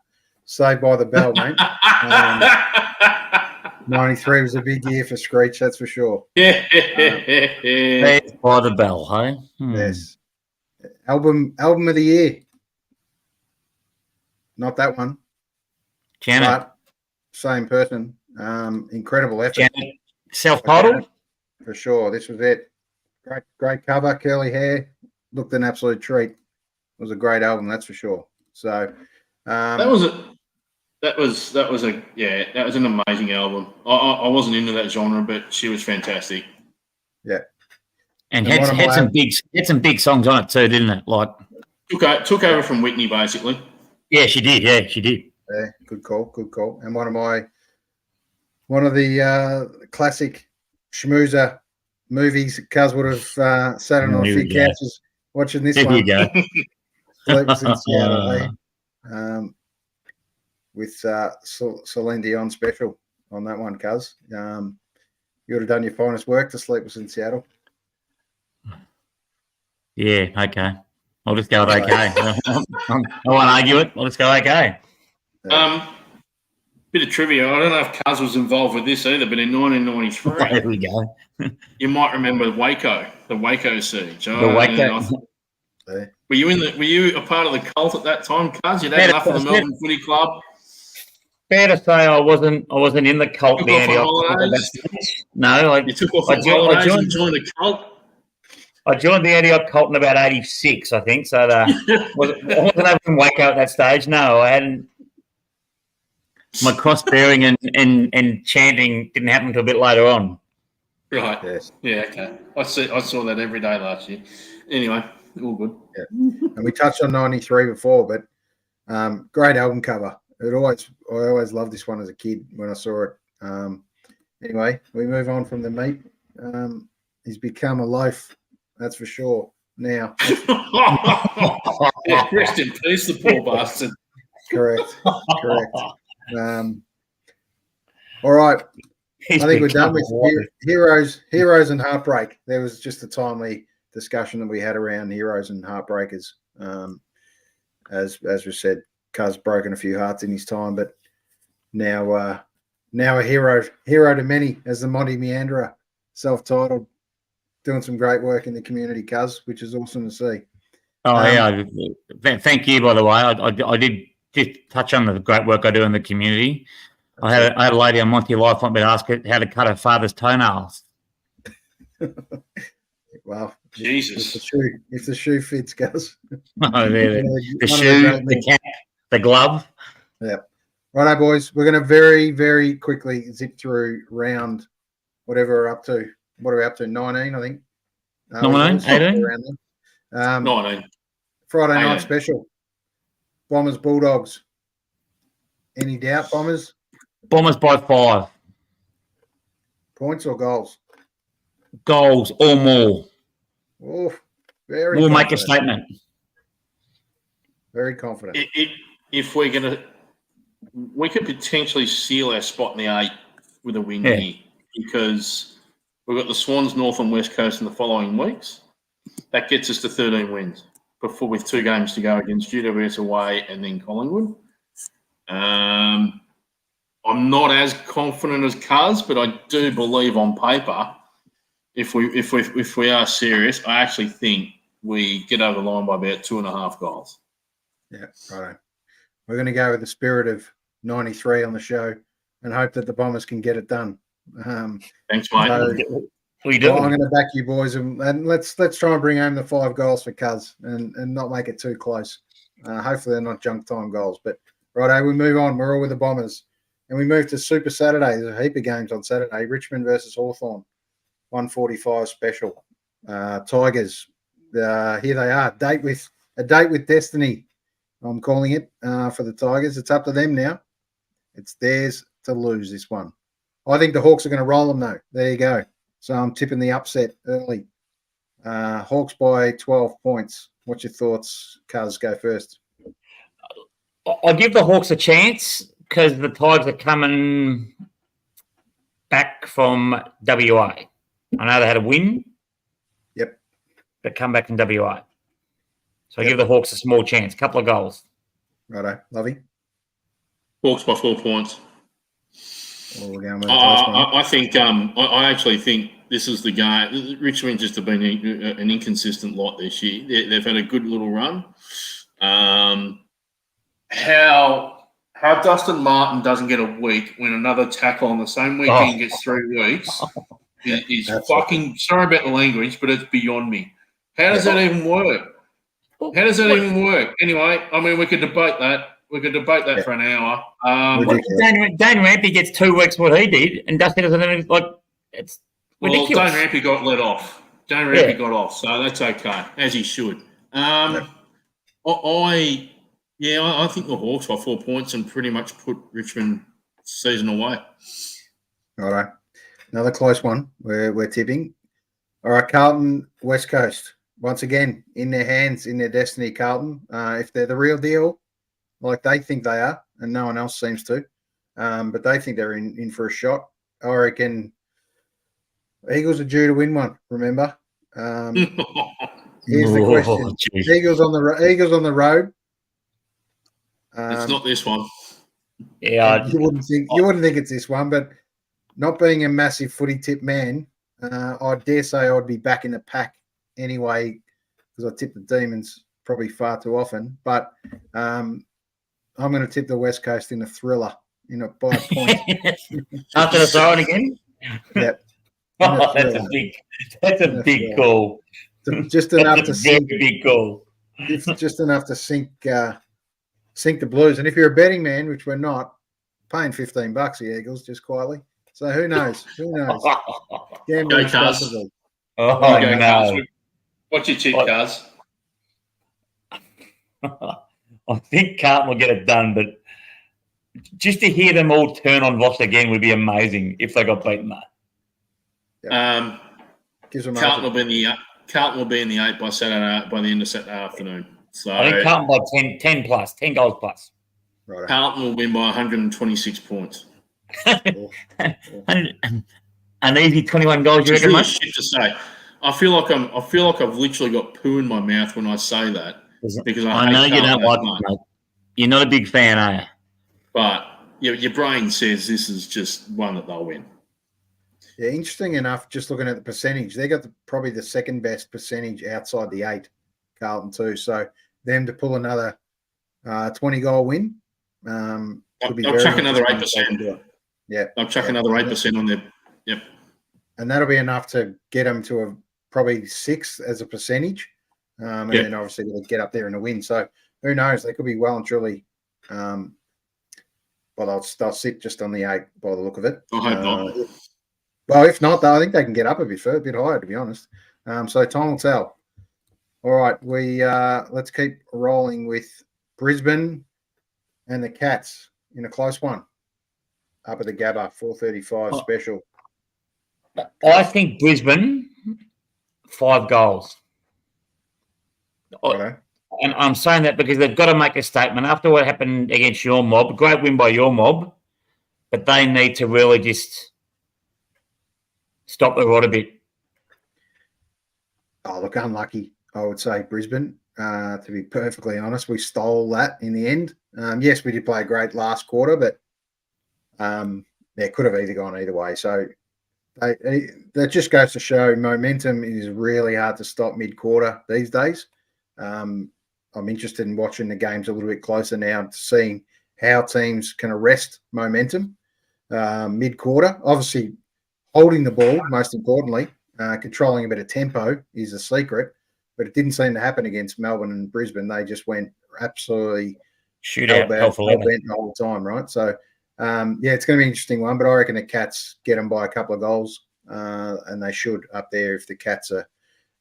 Saved by the Bell, mate. 93 was a big year for Screech, that's for sure. Saved by the Bell, hey? Yes. Album of the year. Not that one. Janet. But same person. Incredible effort. Janet. Self-titled? For sure. This was it. Great cover, curly hair. Looked an absolute treat. It was a great album, that's for sure. So that was an amazing album. I wasn't into that genre, but she was fantastic. Yeah. And had some big songs on it too, didn't it? Like took over from Whitney basically. Yeah, she did. Yeah, good call. And one of the classic schmoozer movies Cuz would have sat on a few couches watching this one. There you go. Sleepless in Seattle, with Celine Dion special on that one, Cuz. You would have done your finest work to Sleepless in Seattle. Yeah, okay. I'll just go with okay. I won't argue it. I'll just go okay. Bit of trivia. I don't know if Cuz was involved with this either, but in 1993, there we go. You might remember the Waco siege. The Waco. Were you a part of the cult at that time, Cuz? You'd had enough of the Melbourne Footy Club. Fair to say, I wasn't in the cult. You took off on holidays? No, you took off on holidays and joined the cult. I joined the Antioch cult in about 86, I think. So I wasn't over in Waco at that stage. No, I hadn't. My cross bearing and chanting didn't happen until a bit later on. Right. Yes. Yeah. Okay. I saw that every day last year. Anyway, all good. Yeah. And we touched on 93 before, but great album cover. I always loved this one as a kid when I saw it. Anyway, we move on from the meat. He's become a loaf, that's for sure. Now, yeah, rest in peace, the poor bastard. Correct. All right. I think we're done with heroes and heartbreak. There was just a timely discussion that we had around heroes and heartbreakers. As we said, Cuz broken a few hearts in his time, but now a hero to many as the Monty Meanderer, self-titled, doing some great work in the community, Cuz, which is awesome to see. Oh, yeah. Thank you, by the way. I did just touch on the great work I do in the community. I had a lady on Monty Life want me to ask her how to cut her father's toenails. Wow. Jesus. If the shoe fits, Cuz. Oh, the shoe, the cap, the glove. Yeah. Righto, boys. We're going to very, very quickly zip through round whatever we're up to. What are we up to? 19, I think. 19, 18? 19. Friday night special. Bombers, Bulldogs. Any doubt, Bombers? Bombers by 5. Points or goals? Goals or more. Oh, very We'll confident. make a statement. Very confident. If we're going to, we could potentially seal our spot in the 8 with a win here, because we've got the Swans, North and West Coast in the following weeks. That gets us to 13 wins with 2 games to go against GWS away and then Collingwood. I'm not as confident as Cuz, but I do believe on paper, if we are serious, I actually think we get over the line by about 2.5 goals. Yeah, right. We're going to go with the spirit of 93 on the show and hope that the Bombers can get it done. Thanks, mate. We do. Well, I'm going to back you boys, and let's try and bring home the 5 goals for Cuz and not make it too close. Hopefully they're not junk time goals. But righto, we move on. We're all with the Bombers. And we move to Super Saturday. There's a heap of games on Saturday. Richmond versus Hawthorn, 145 special. Tigers, here they are. A date with destiny, I'm calling it, for the Tigers. It's up to them now. It's theirs to lose this one. I think the Hawks are going to roll them, though. There you go. So I'm tipping the upset early. Hawks by 12 points. What's your thoughts? Cuz, go first. I'll give the Hawks a chance because the Tigers are coming back from WA. I know they had a win. Yep. But come back from WA. So I give the Hawks a small chance. Couple of goals. Righto. Lovey? Hawks by 4 points. I think I actually think this is the game. Richmond just have been an inconsistent lot this year. They've had a good little run. How Dustin Martin doesn't get a week when another tackle on the same weekend gets 3 weeks is fucking, sorry about the language, but it's beyond me. How does that even work? How does that even work? Anyway, I mean, we could debate that. We could debate that for an hour. Dane Rampy gets 2 weeks what he did, and Dusty doesn't even, it's ridiculous. Well, Dane Rampy got let off. Dane Rampy got off, so that's okay, as he should. I think the Hawks by 4 points and pretty much put Richmond season away. All right. Another close one we're tipping. All right, Carlton, West Coast. Once again, in their hands, in their destiny, Carlton. If they're the real deal, like they think they are, and no one else seems to, but they think they're in for a shot. I reckon Eagles are due to win one, remember? Here's the question. Eagles on the road. It's not this one. Yeah, you wouldn't think it's this one, but not being a massive footy tip man, I dare say I'd be back in the pack anyway because I tip the Demons probably far too often. But I'm going to tip the West Coast in a thriller, by a point. After the throw again. Yep. That's a big call. Just enough to sink. Big call. It's just enough to sink the Blues. And if you're a betting man, which we're not, paying $15 the Eagles just quietly. So who knows? Gambling responsibly. Oh, no. What's your tip, Cuz? I think Carlton will get it done, but just to hear them all turn on Voss again would be amazing if they got beaten there. Yep. Carlton will be in the 8 by the end of Saturday afternoon. So I think Carlton by 10 plus, 10 goals plus. Right. Carlton will win by 126 points. An easy 21 goals. You reckon, really mate? Shit to say. I feel like I've literally got poo in my mouth when I say that because I know hate you don't like it, mate. You're not a big fan, are you? But your brain says this is just one that they'll win. Yeah, interesting enough, just looking at the percentage, they got probably the second best percentage outside the 8, Carlton too. So them to pull another 20-goal win could be I'll chuck another 8%. Yeah. I'll chuck another 8% on there. Yep. And that'll be enough to get them to probably 6 as a percentage. And then obviously they'll get up there in a win. So who knows? They could be well and truly they'll sit just on the 8 by the look of it. I hope not. Well, if not, though, I think they can get up a bit higher, to be honest. So time will tell. All right, let's keep rolling with Brisbane and the Cats in a close one. Up at the Gabba, 4:35 special. I think Brisbane 5 goals. Okay. And I'm saying that because they've got to make a statement after what happened against your mob. Great win by your mob, but they need to really just stop the rod a bit. Oh, look, unlucky, I would say, Brisbane. To be perfectly honest, we stole that in the end. Yes, we did play a great last quarter, but it could have either gone either way. So that just goes to show momentum is really hard to stop mid-quarter these days. I'm interested in watching the games a little bit closer now, seeing how teams can arrest momentum mid-quarter. Obviously, holding the ball, most importantly, controlling a bit of tempo is a secret, but it didn't seem to happen against Melbourne and Brisbane. They just went absolutely shootout the whole time, right? So, it's going to be an interesting one, but I reckon the Cats get them by a couple of goals, and they should up there if the Cats are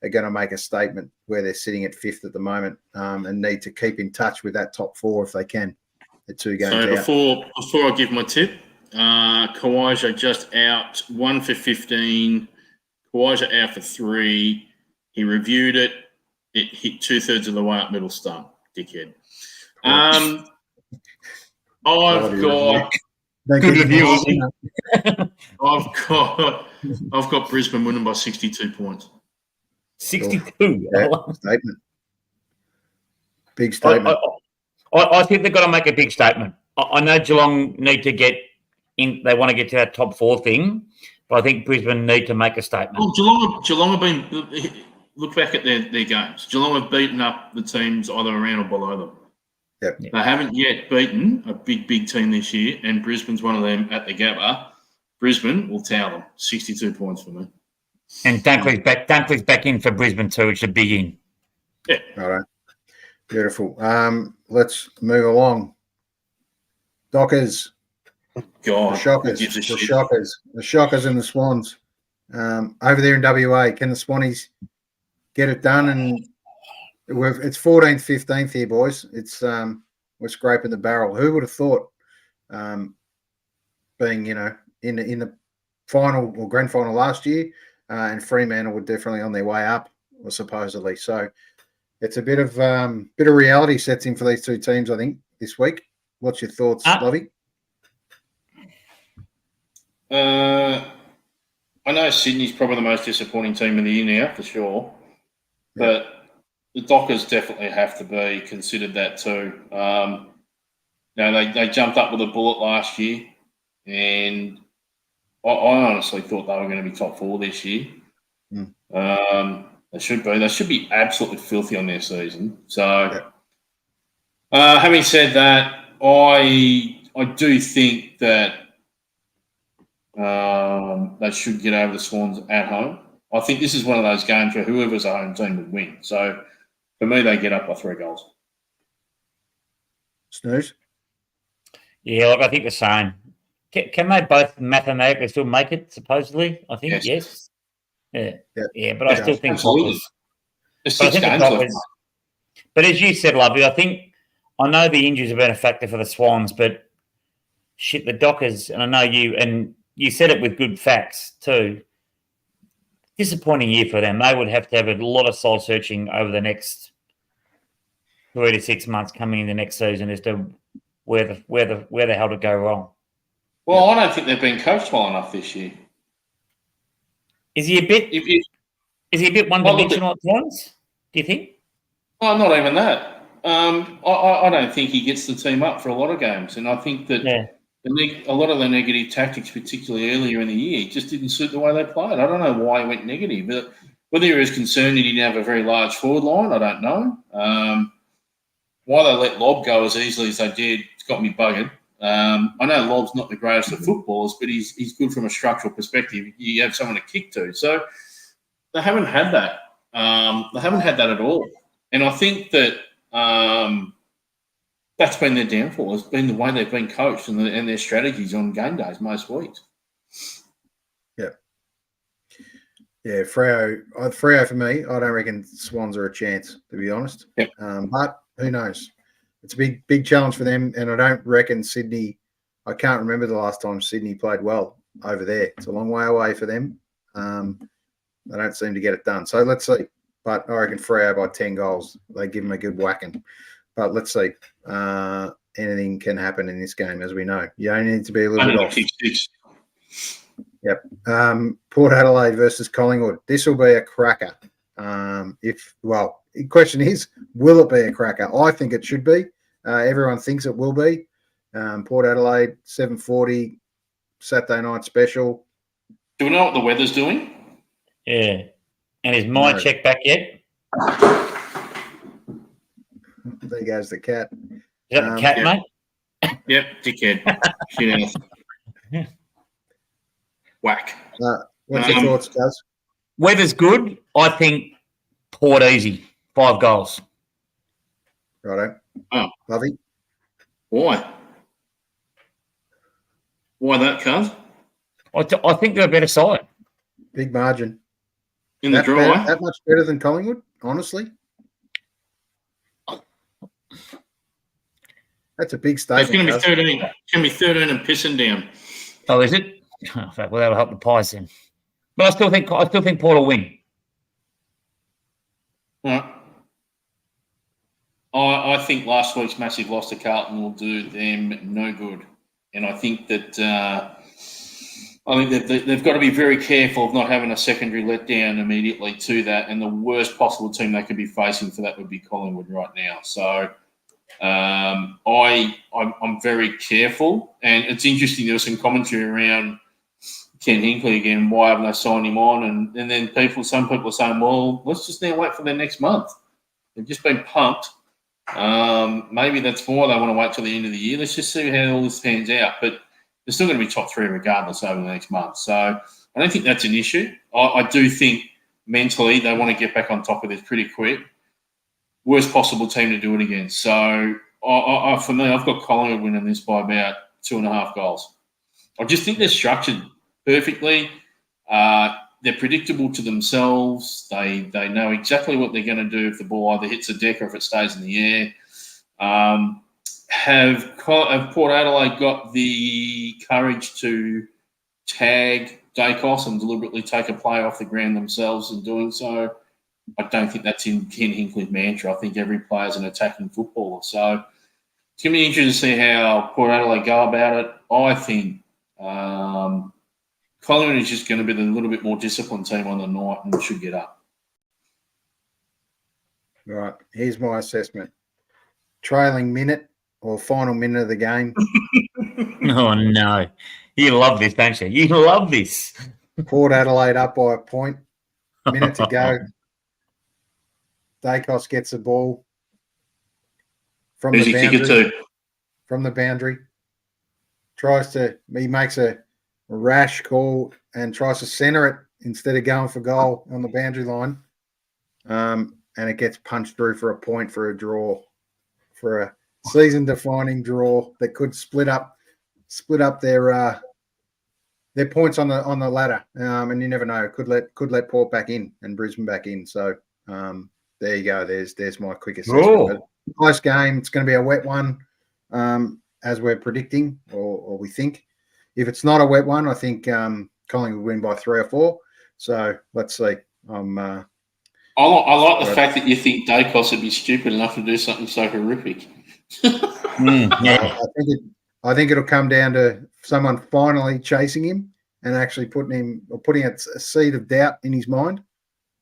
going to make a statement where they're sitting at 5th at the moment, and need to keep in touch with that top 4 if they can. The 2 games out. Before I give my tip, Kawaja just out 1 for 15. Kawaja out for 3. He reviewed it. It hit 2/3 of the way up middle stump. Dickhead. I've got Brisbane winning by 62 points. 62. Statement. Big statement. I think they've got to make a big statement. I know Geelong need to get in. They want to get to that top 4 thing, but I think Brisbane need to make a statement. Well, Geelong have been. Look back at their games. Geelong have beaten up the teams either around or below them. Yep. They haven't yet beaten a big team this year, and Brisbane's one of them at the Gabba. Brisbane will towel them. 62 points for me. And Dunkley's back in for Brisbane too, which is a big in. Yeah. All right. Beautiful. Let's move along. Dockers. God. The Shockers and the Swans. Over there in WA, can the Swannies get it done? And it's 14th, 15th here, boys. It's we're scraping the barrel. Who would have thought, being in the final or grand final last year, and Fremantle were definitely on their way up, or supposedly. So it's a bit of reality sets in for these 2 teams, I think, this week. What's your thoughts, Lovey? I know Sydney's probably the most disappointing team of the year now, for sure. But the Dockers definitely have to be considered that too. They jumped up with a bullet last year, and I honestly thought they were going to be top 4 this year. They should be. They should be absolutely filthy on their season. So, having said that, I do think that they should get over the Swans at home. I think this is one of those games where whoever's a home team would win. So, for me, they get up by 3 goals. Snooze? Yeah, look, I think the same. Can they both mathematically still make it, supposedly? I think, yes. Yeah, but I still think absolutely. But as you said, Lovely, I know the injuries have been a factor for the Swans, but shit, the Dockers, and I know you said it with good facts too. Disappointing year for them. They would have to have a lot of soul searching over the next 3 to 6 months coming in the next season as to where the hell to go wrong. Well, I don't think they've been coached well enough this year. Is he a bit one-dimensional at times? Do you think? Oh, not even that. I don't think he gets the team up for a lot of games, and I think that a lot of the negative tactics, particularly earlier in the year, just didn't suit the way they played. I don't know why he went negative, but whether he was concerned that he didn't have a very large forward line, I don't know. Why they let Lob go as easily as they did, it's got me buggered. I know Lob's not the greatest of footballers, but he's good from a structural perspective. You have someone to kick to. So they haven't had that. They haven't had that at all. And I think that that's been their downfall. It's been the way they've been coached and their strategies on game days most weeks. Yeah, Freo for me, I don't reckon Swans are a chance, to be honest. Yep. But who knows? It's a big challenge for them, and I don't reckon Sydney – I can't remember the last time Sydney played well over there. It's a long way away for them. They don't seem to get it done. So let's see. But I reckon Freo by 10 goals. They give them a good whacking. But let's see. Anything can happen in this game, as we know. You only need to be a little bit off. Yep. Port Adelaide versus Collingwood. This will be a cracker. The question is, will it be a cracker? I think it should be. Everyone thinks it will be. Port Adelaide, 7:40, Saturday night special. Do we know what the weather's doing? Yeah. And is my check back yet? There goes the cat. Is that the cat, mate? Yep, dickhead. Shit ass. Whack. What's your thoughts, Guz? Weather's good. I think Port easy. 5 goals. Righto. Oh. Lovey? Why? Why that, cuz? I think they're a better side. Big margin. In the dry? That much better than Collingwood, honestly? That's a big statement. It's going to be 13. It's going to be 13 and pissing down. Oh, is it? Oh, in fact, well, that'll help the Pies then. But I still think Port will win. All right. I think last week's massive loss to Carlton will do them no good, and I think that they've got to be very careful of not having a secondary letdown immediately to that. And the worst possible team they could be facing for that would be Collingwood right now. So I'm very careful, and it's interesting. There was some commentary around Ken Hinkley again. Why haven't they signed him on? And then some people are saying, well, let's just now wait for their next month. They've just been pumped. Maybe that's why they want to wait till the end of the year. Let's just see how all this pans out. But they're still going to be top 3 regardless over the next month. So I don't think that's an issue. I do think mentally they want to get back on top of this pretty quick. Worst possible team to do it against. So for me, I've got Collingwood winning this by about 2.5 goals. I just think they're structured perfectly. They're predictable to themselves. They know exactly what they're going to do if the ball either hits the deck or if it stays in the air. Have Port Adelaide got the courage to tag Dacos and deliberately take a play off the ground themselves in doing so? I don't think that's in Ken Hinkley's mantra. I think every player is an attacking footballer. So it's going to be interesting to see how Port Adelaide go about it. I think Collingwood is just going to be the little bit more disciplined team on the night and should get up. Right. Here's my assessment. Trailing minute or final minute of the game. Oh, no. You love this, don't you? You love this. Port Adelaide up by a point. Minute to go. Dacos gets the ball from Who's the he kick it boundary. to? From the boundary. He makes a rash call and tries to centre it instead of going for goal on the boundary line. And it gets punched through for a point for a draw, for a season-defining draw that could split up their points on the ladder. And you never know, it could let Port back in and Brisbane back in. So there you go. There's my quick assessment. Close game. It's going to be a wet one, as we're predicting, or we think. If it's not a wet one, I think Collingwood will win by 3 or 4. So let's see. I like the fact that you think Dacos would be stupid enough to do something so horrific. Yeah. I think it'll come down to someone finally chasing him and actually putting a seed of doubt in his mind.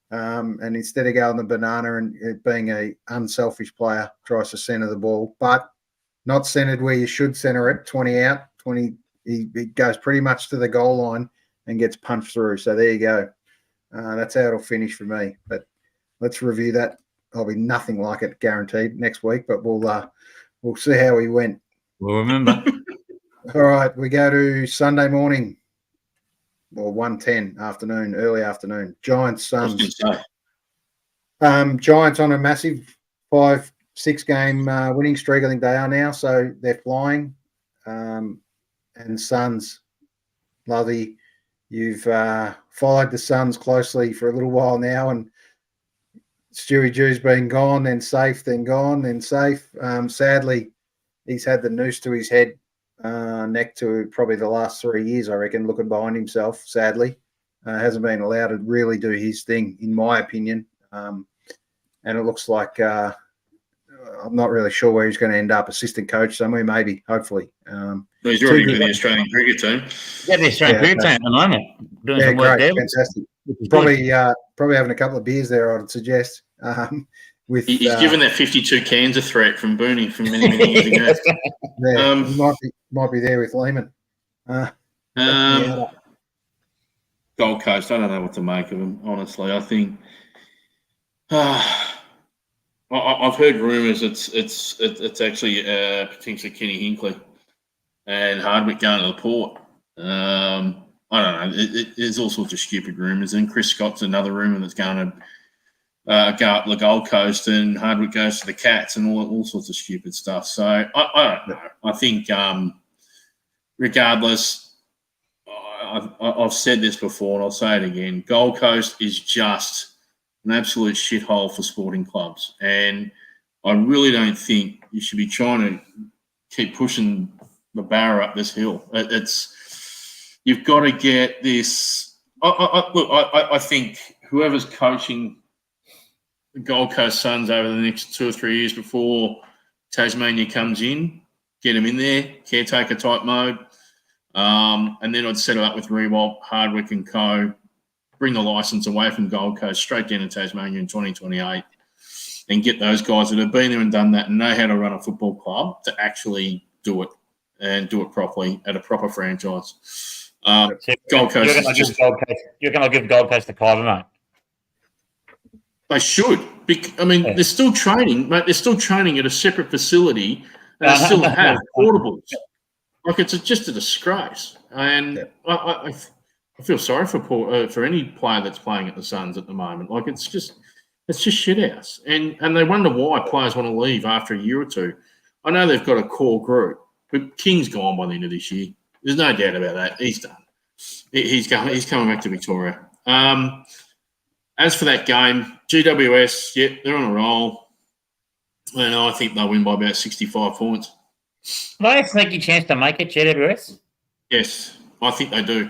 And instead of going the banana and being a unselfish player, tries to centre the ball, but not centred where you should centre it, 20 out, 20. He goes pretty much to the goal line and gets punched through. So there you go. That's how it'll finish for me. But let's review that. I'll be nothing like it, guaranteed, next week. But we'll see how he went. We'll remember. All right, we go to Sunday morning, or 1:10 afternoon, early afternoon. Giants Suns. Giants on a massive 5-6 game winning streak. I think they are now. So they're flying. And Suns, Lovey, you've followed the Suns closely for a little while now, and Stewie Jew's been gone, then safe, then gone, then safe. Sadly, he's had the noose to his head, neck to probably the last 3 years, I reckon, looking behind himself, sadly. Hasn't been allowed to really do his thing, in my opinion. And it looks like I'm not really sure where he's going to end up, assistant coach somewhere, maybe, hopefully. He's already with the Australian cricket team. Yeah, the Australian cricket team at the moment. Doing some work great, there. fantastic. probably having a couple of beers there, I'd suggest. He's given that 52 cans a threat from Booney from many years ago. Yeah, he might be there with Lehman. Gold Coast, I don't know what to make of him, honestly. I think I've heard rumours it's actually potentially Kenny Hinkley and Hardwick going to the Port. I don't know. There's all sorts of stupid rumours, and Chris Scott's another rumour that's going to go up the Gold Coast, and Hardwick goes to the Cats, and all sorts of stupid stuff. So I don't know. I think regardless, I've said this before, and I'll say it again. Gold Coast is just an absolute shithole for sporting clubs, and I really don't think you should be trying to keep pushing the barrow up this hill. You've got to get this. I think whoever's coaching the Gold Coast Suns over the next 2 or 3 years before Tasmania comes in, get them in there, caretaker type mode, and then I'd set it up with Rewalt, Hardwick and Co. Bring the licence away from Gold Coast straight down to Tasmania in 2028 and get those guys that have been there and done that and know how to run a football club to actually do it and do it properly at a proper franchise. Gold Coast is just... You're going to give Gold Coast the Kyber, mate? They should. They're still training, mate. They're still training at a separate facility and they still have portables. Like, it's just a disgrace. And I feel sorry for any player that's playing at the Suns at the moment. Like, it's just shit house. And they wonder why players want to leave after a year or two. I know they've got a core group, but King's gone by the end of this year. There's no doubt about that. He's done. He's coming back to Victoria. As for that game, GWS, they're on a roll. And I think they'll win by about 65 points. Do they have a sneaky chance to make it, GWS? Yes, I think they do.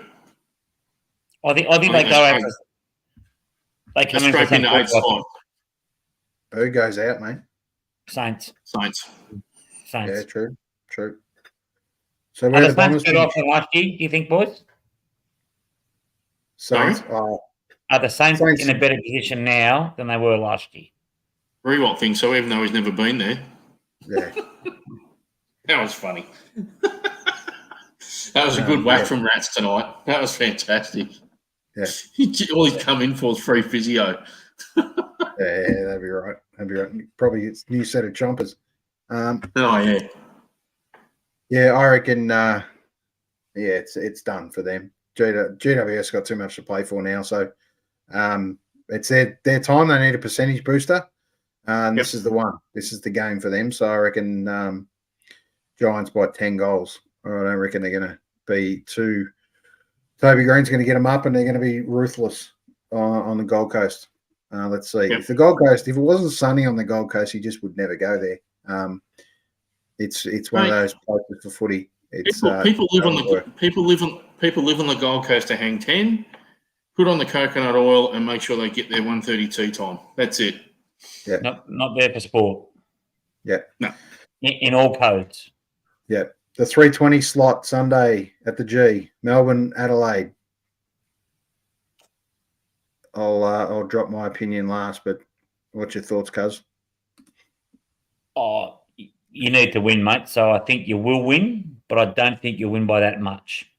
I think they go out. They come in straight into 8 spot. Who goes out, mate? Saints. Yeah, true. So where the Saints better off than last year, do you think, boys? Saints. Are the Saints in a better position now than they were last year? Rewalt thinks so, even though he's never been there. Yeah. That was funny. That was a good whack from Rats tonight. That was fantastic. Yeah. All he's come in for is free physio. Yeah, that'd be right. Probably it's a new set of chompers. Yeah, I reckon. It's done for them. GWS got too much to play for now, so it's their time. They need a percentage booster, and this is the one. This is the game for them. So I reckon Giants by 10 goals. I don't reckon they're going to be too. Toby Green's going to get them up, and they're going to be ruthless on the Gold Coast. Let's see. If it wasn't sunny on the Gold Coast, you just would never go there. It's one of those places for footy. People live on the Gold Coast to hang 10, put on the coconut oil, and make sure they get their 1:32 time. That's it. Yeah. Not there for sport. Yeah. No. In all codes. Yeah. The 3:20 slot Sunday at the G, Melbourne, Adelaide. I'll drop my opinion last, but what's your thoughts, Cuz? Oh, you need to win, mate. So I think you will win, but I don't think you'll win by that much.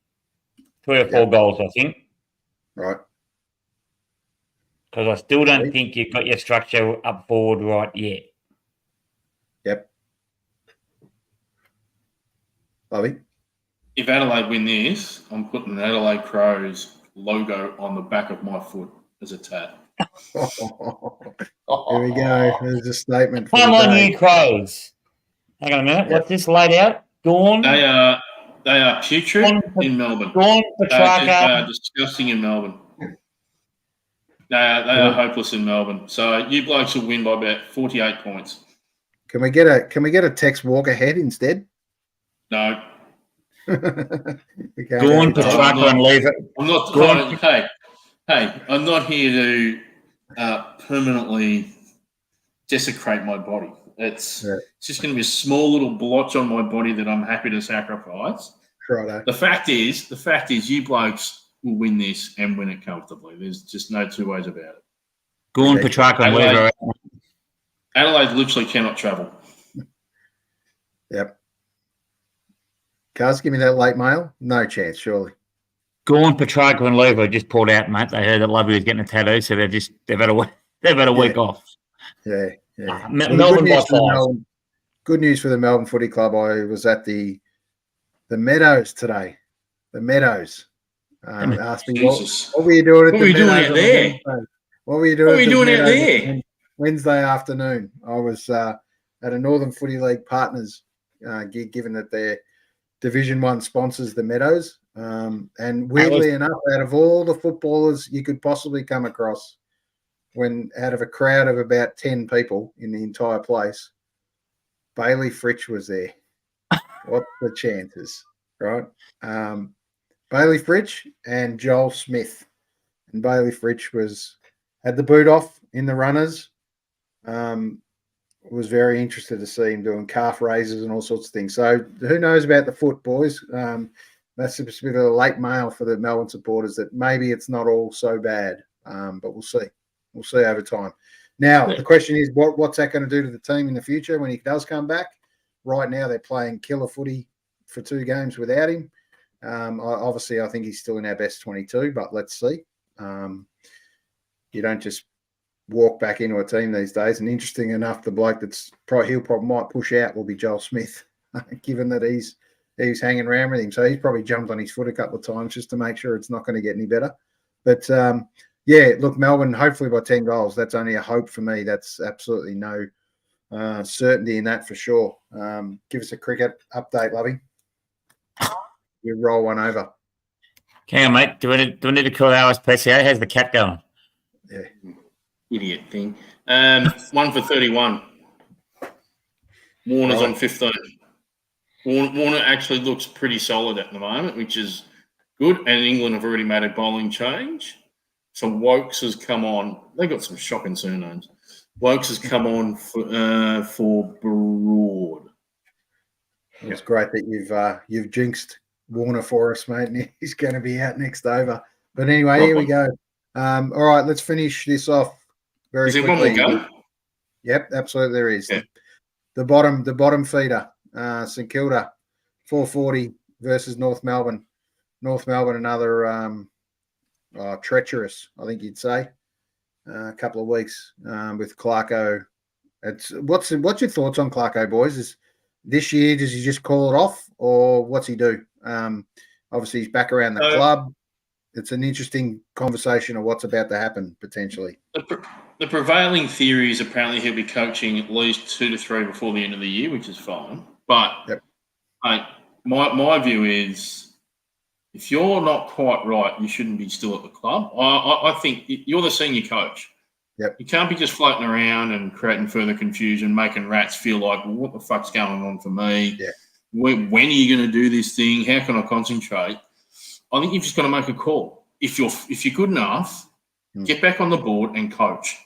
3 or 4 goals, I think. Right. Because I still don't think you've got your structure up forward right yet. Yep. Lovey? If Adelaide win this, I'm putting the Adelaide Crows logo on the back of my foot as a tat. Here we go. There's a statement. Come on, you Crows. Hang on a minute. What's this laid out? Dawn? They are putrid in Melbourne. Dawn, they are disgusting in Melbourne. They are hopeless in Melbourne. So you blokes will win by about 48 points. Can we get a Tex Walker head instead? No. Dawn, Petrarca, and leave it. I'm not. Hey, I'm not here to permanently desecrate my body. It's just going to be a small little blotch on my body that I'm happy to sacrifice. Right. The fact is, you blokes will win this and win it comfortably. There's just no two ways about it. Gorn, Petrarca, and Lever. Adelaide literally cannot travel. Yep. Cars, give me that late mail. No chance, surely. Gorn, Petrarca, and Lever just pulled out, mate. They heard that Lovey was getting a tattoo, so they've had a week off. Yeah. Melbourne by 5. Good news for the Melbourne Footy Club. I was at the Meadows today. The Meadows. Asked me what were you doing at the Meadows out there? What were you doing out there? Wednesday afternoon. I was at a Northern Footy League partners gig, given that they're Division 1 sponsors the Meadows. And weirdly enough, out of all the footballers you could possibly come across, when out of a crowd of about 10 people in the entire place, Bailey Fritsch was there. What's the chances, right? Bailey Fritsch and Joel Smith. And Bailey Fritsch had the boot off in the runners. Was very interested to see him doing calf raises and all sorts of things. So who knows about the foot, boys? That's a bit of a late mail for the Melbourne supporters that maybe it's not all so bad, but we'll see. We'll see over time. Now, the question is, what's that going to do to the team in the future when he does come back? Right now, they're playing killer footy for 2 games without him. Obviously, I think he's still in our best 22, but let's see. You don't just walk back into a team these days. And interesting enough, the bloke he'll probably might push out will be Joel Smith, given that he's hanging around with him. So he's probably jumped on his foot a couple of times just to make sure it's not going to get any better. But look, Melbourne, hopefully by 10 goals. That's only a hope for me. That's absolutely no certainty in that for sure. Give us a cricket update, Lovey. You roll one over. Hang on, mate. Do we need to call ours PCA? How's the cat going? Yeah. Idiot thing. 1 for 31. Warner's on 15. Warner actually looks pretty solid at the moment, which is good. And England have already made a bowling change. So Wokes has come on. They got some shocking surnames. Wokes has come on for Broad. It's great that you've jinxed Warner for us, mate. And he's going to be out next over. But anyway, here we go. All right, let's finish this off very quickly. Is there one more go? Yep, absolutely there is. Yeah. The bottom feeder, St Kilda, 440 versus North Melbourne. North Melbourne, another treacherous, I think you'd say, a couple of weeks with Clarko. What's your thoughts on Clarko, boys? Is this year, does he just call it off, or what's he do? Obviously, he's back around the club. It's an interesting conversation of what's about to happen potentially. The prevailing theory is apparently he'll be coaching at least 2 to 3 before the end of the year, which is fine. But my view is, if you're not quite right, you shouldn't be still at the club. I think you're the senior coach. Yep. You can't be just floating around and creating further confusion, making rats feel like, well, what the fuck's going on for me? Yeah. When are you going to do this thing? How can I concentrate? I think you've just got to make a call. If you're good enough, get back on the board and coach.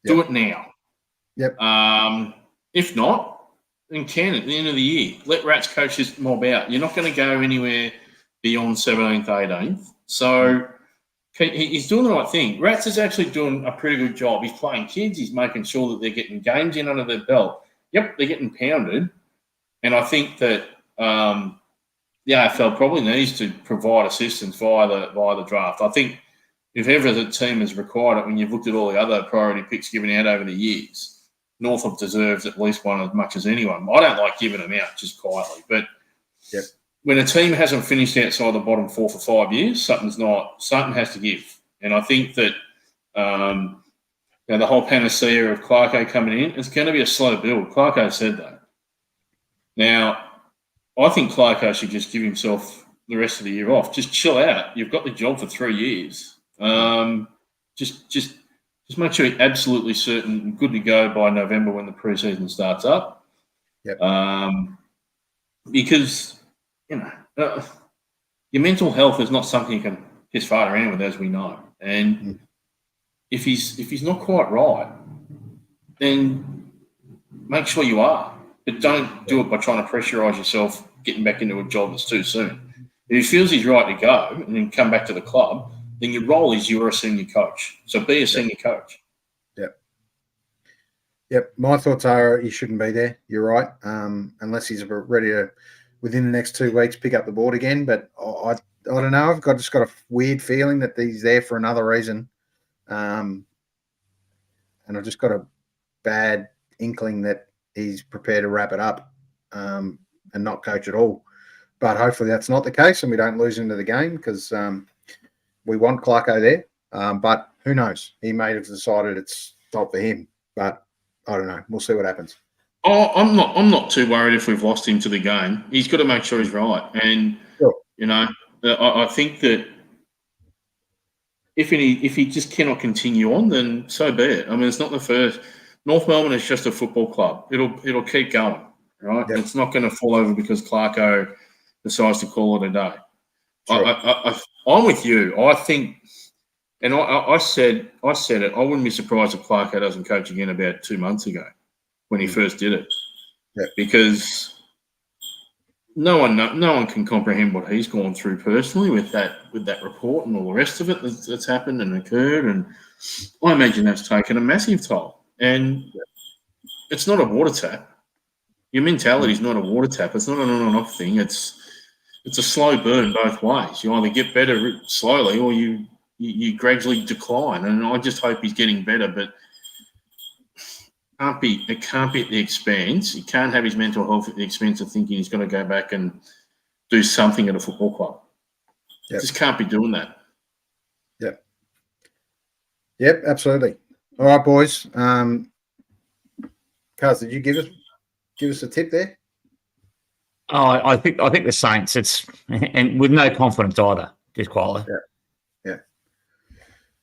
Yep. Do it now. Yep. If not, then can at the end of the year. Let Rats coach this mob out. You're not going to go anywhere beyond 17th, 18th. So he's doing the right thing. Rats is actually doing a pretty good job. He's playing kids. He's making sure that they're getting games in under their belt. Yep, they're getting pounded. And I think that the AFL probably needs to provide assistance via the draft. I think if ever the team has required it, when you've looked at all the other priority picks given out over the years, Northup deserves at least one as much as anyone. I don't like giving them out just quietly, but when a team hasn't finished outside the bottom 4 for 5 years, something has to give. And I think that the whole panacea of Clarko coming in, it's going to be a slow build. Clarko said that. Now, I think Clarko should just give himself the rest of the year off. Just chill out. You've got the job for 3 years. Just make sure you're absolutely certain and good to go by November when the preseason starts up. Yep. Because your mental health is not something you can just fart around with, as we know. And if he's not quite right, then make sure you are. But don't do it by trying to pressurise yourself getting back into a job that's too soon. If he feels he's right to go and then come back to the club, then your role is you're a senior coach. So be a senior coach. Yep. My thoughts are he shouldn't be there. You're right. Unless he's ready to, within the next 2 weeks, pick up the board again. But I don't know. I've just got a weird feeling that he's there for another reason. And I've just got a bad inkling that he's prepared to wrap it up and not coach at all. But hopefully that's not the case and we don't lose into the game because we want Clarko there. But who knows? He may have decided it's not for him. But I don't know. We'll see what happens. Oh, I'm not too worried if we've lost him to the game. He's got to make sure he's right. And, Sure. I think that if he just cannot continue on, then so be it. I mean, it's not the first. North Melbourne is just a football club. It'll keep going, right? Yep. It's not going to fall over because Clarko decides to call it a day. Sure. I'm with you. I think, and I said it. I wouldn't be surprised if Clarko doesn't coach again about 2 months ago when he first did it, Yep. because no one can comprehend what he's gone through personally with that report and all the rest of it that's happened and occurred, and I imagine that's taken a massive toll. And it's not a water tap. Your mentality is not a water tap. It's not an on and off thing. It's a slow burn both ways. You either get better slowly or you gradually decline. And I just hope he's getting better, but it can't be at the expense. He can't have his mental health at the expense of thinking he's going to go back and do something at a football club. Yep. Just can't be doing that. Yep, absolutely. All right, boys. Cuz, did you give us a tip there? Oh, I think the Saints. It's and with no confidence either, just quietly.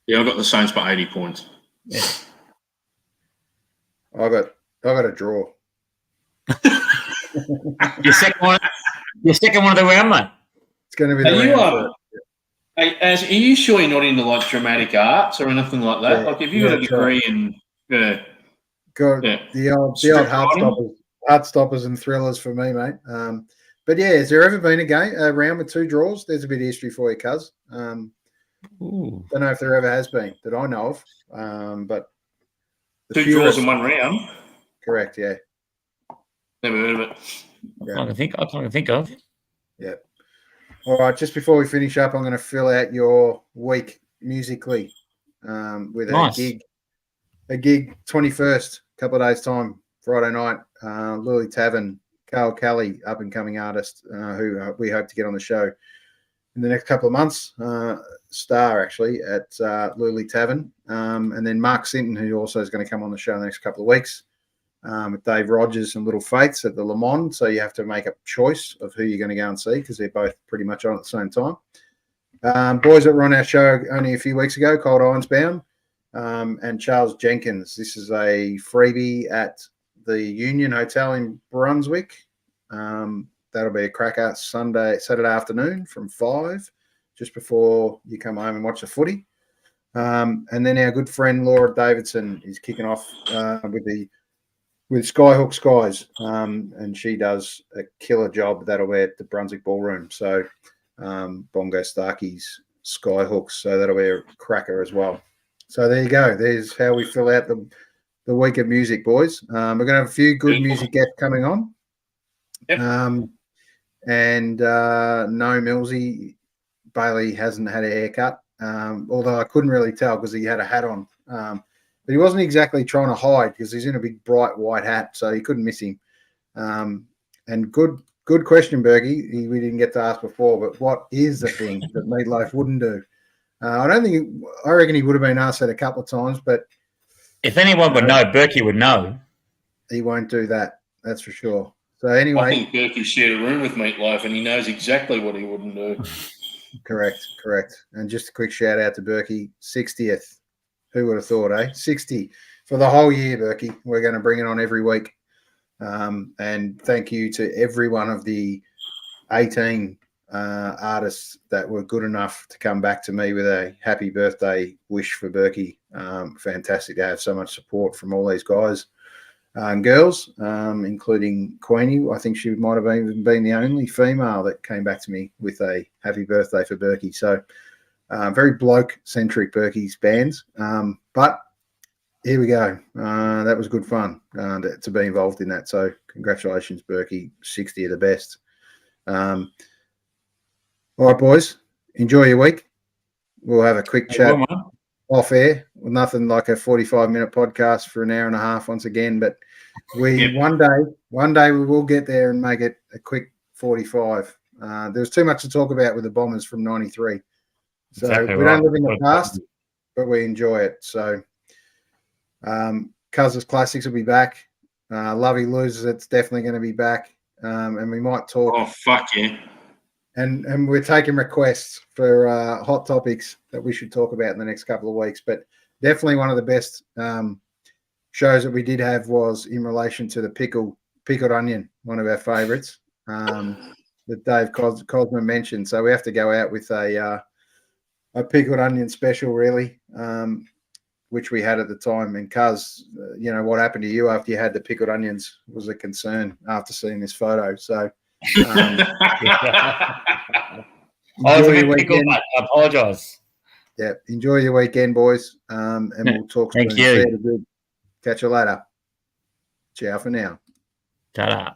Yeah, I've got the Saints by 80 points. Yeah. I got a draw. Your second one of the round, mate. It's going to be the round. Are you sure you're not into like dramatic arts or anything like that? Yeah, like, if you got a degree in the old heartstoppers and thrillers for me, mate. But yeah, has there ever been a round with 2 draws? There's a bit of history for you, cuz. Don't know if there ever has been that I know of. But 2 draws in 1 round. Correct. Yeah. Never heard of it. Yeah. I can think of. Yeah. All right. Just before we finish up, I'm going to fill out your week musically with Nice. a gig 21st, couple of days time, Friday night. Lily Tavern, Carl Kelly, up and coming artist who we hope to get on the show in the next couple of months. Star actually at Lily Tavern, and then Mark Sinton, who also is going to come on the show in the next couple of weeks. With Dave Rogers and Little Fates at the Le Mans. So you have to make a choice of who you're going to go and see because they're both pretty much on at the same time. Boys that were on our show only a few weeks ago, Cold Irons Bound, and Charles Jenkins. This is a freebie at the Union Hotel in Brunswick. That'll be a cracker Saturday afternoon from 5, just before you come home and watch the footy. And then our good friend Laura Davidson is kicking off with Skyhook Skies, and she does a killer job. That'll be at the Brunswick Ballroom. So Bongo Starkey's Skyhooks. So that'll be a cracker as well. So there you go. There's how we fill out the week of music, boys. We're going to have a few good music guests coming on. Yep. And no, Millsy Bailey hasn't had a haircut, although I couldn't really tell because he had a hat on. But he wasn't exactly trying to hide because he's in a big bright white hat, so you couldn't miss him. And good question, Bergie. We didn't get to ask before, but what is the thing that Meatloaf wouldn't do? I reckon he would have been asked that a couple of times, but if anyone would know, Berkey would know. He won't do that. That's for sure. So anyway, I think Berkey shared a room with Meatloaf, and he knows exactly what he wouldn't do. Correct. And just a quick shout out to Berkey, 60th. Who would have thought, eh? 60 for the whole year, Berkey. We're going to bring it on every week. And thank you to every one of the 18 artists that were good enough to come back to me with a happy birthday wish for Berkey. Fantastic to have so much support from all these guys. girls, including Queenie. I think she might have even been the only female that came back to me with a happy birthday for Berkey. So very bloke-centric Berkey's bands. But here we go. That was good fun to be involved in that. So congratulations, Berkey. 60 of the best. All right, boys. Enjoy your week. We'll have a quick chat off air. Nothing like a 45-minute podcast for an hour and a half once again, but one day we will get there and make it a quick 45. There's too much to talk about with the Bombers from 93. So we don't live in the past, but we enjoy it. So Cousins Classics will be back. Lovey Losers, it's definitely going to be back. And we might talk. Oh, fuck yeah. And we're taking requests for hot topics that we should talk about in the next couple of weeks. But definitely one of the best shows that we did have was in relation to the pickled onion, one of our favourites that Dave Cosman mentioned. So we have to go out with a pickled onion special, really, which we had at the time. And Cuz, what happened to you after you had the pickled onions was a concern after seeing this photo. So I was a bit pickled, I apologise. Yeah, enjoy your weekend, boys. And we'll talk soon. Thank you. Catch you later. Ciao for now. Ta-da.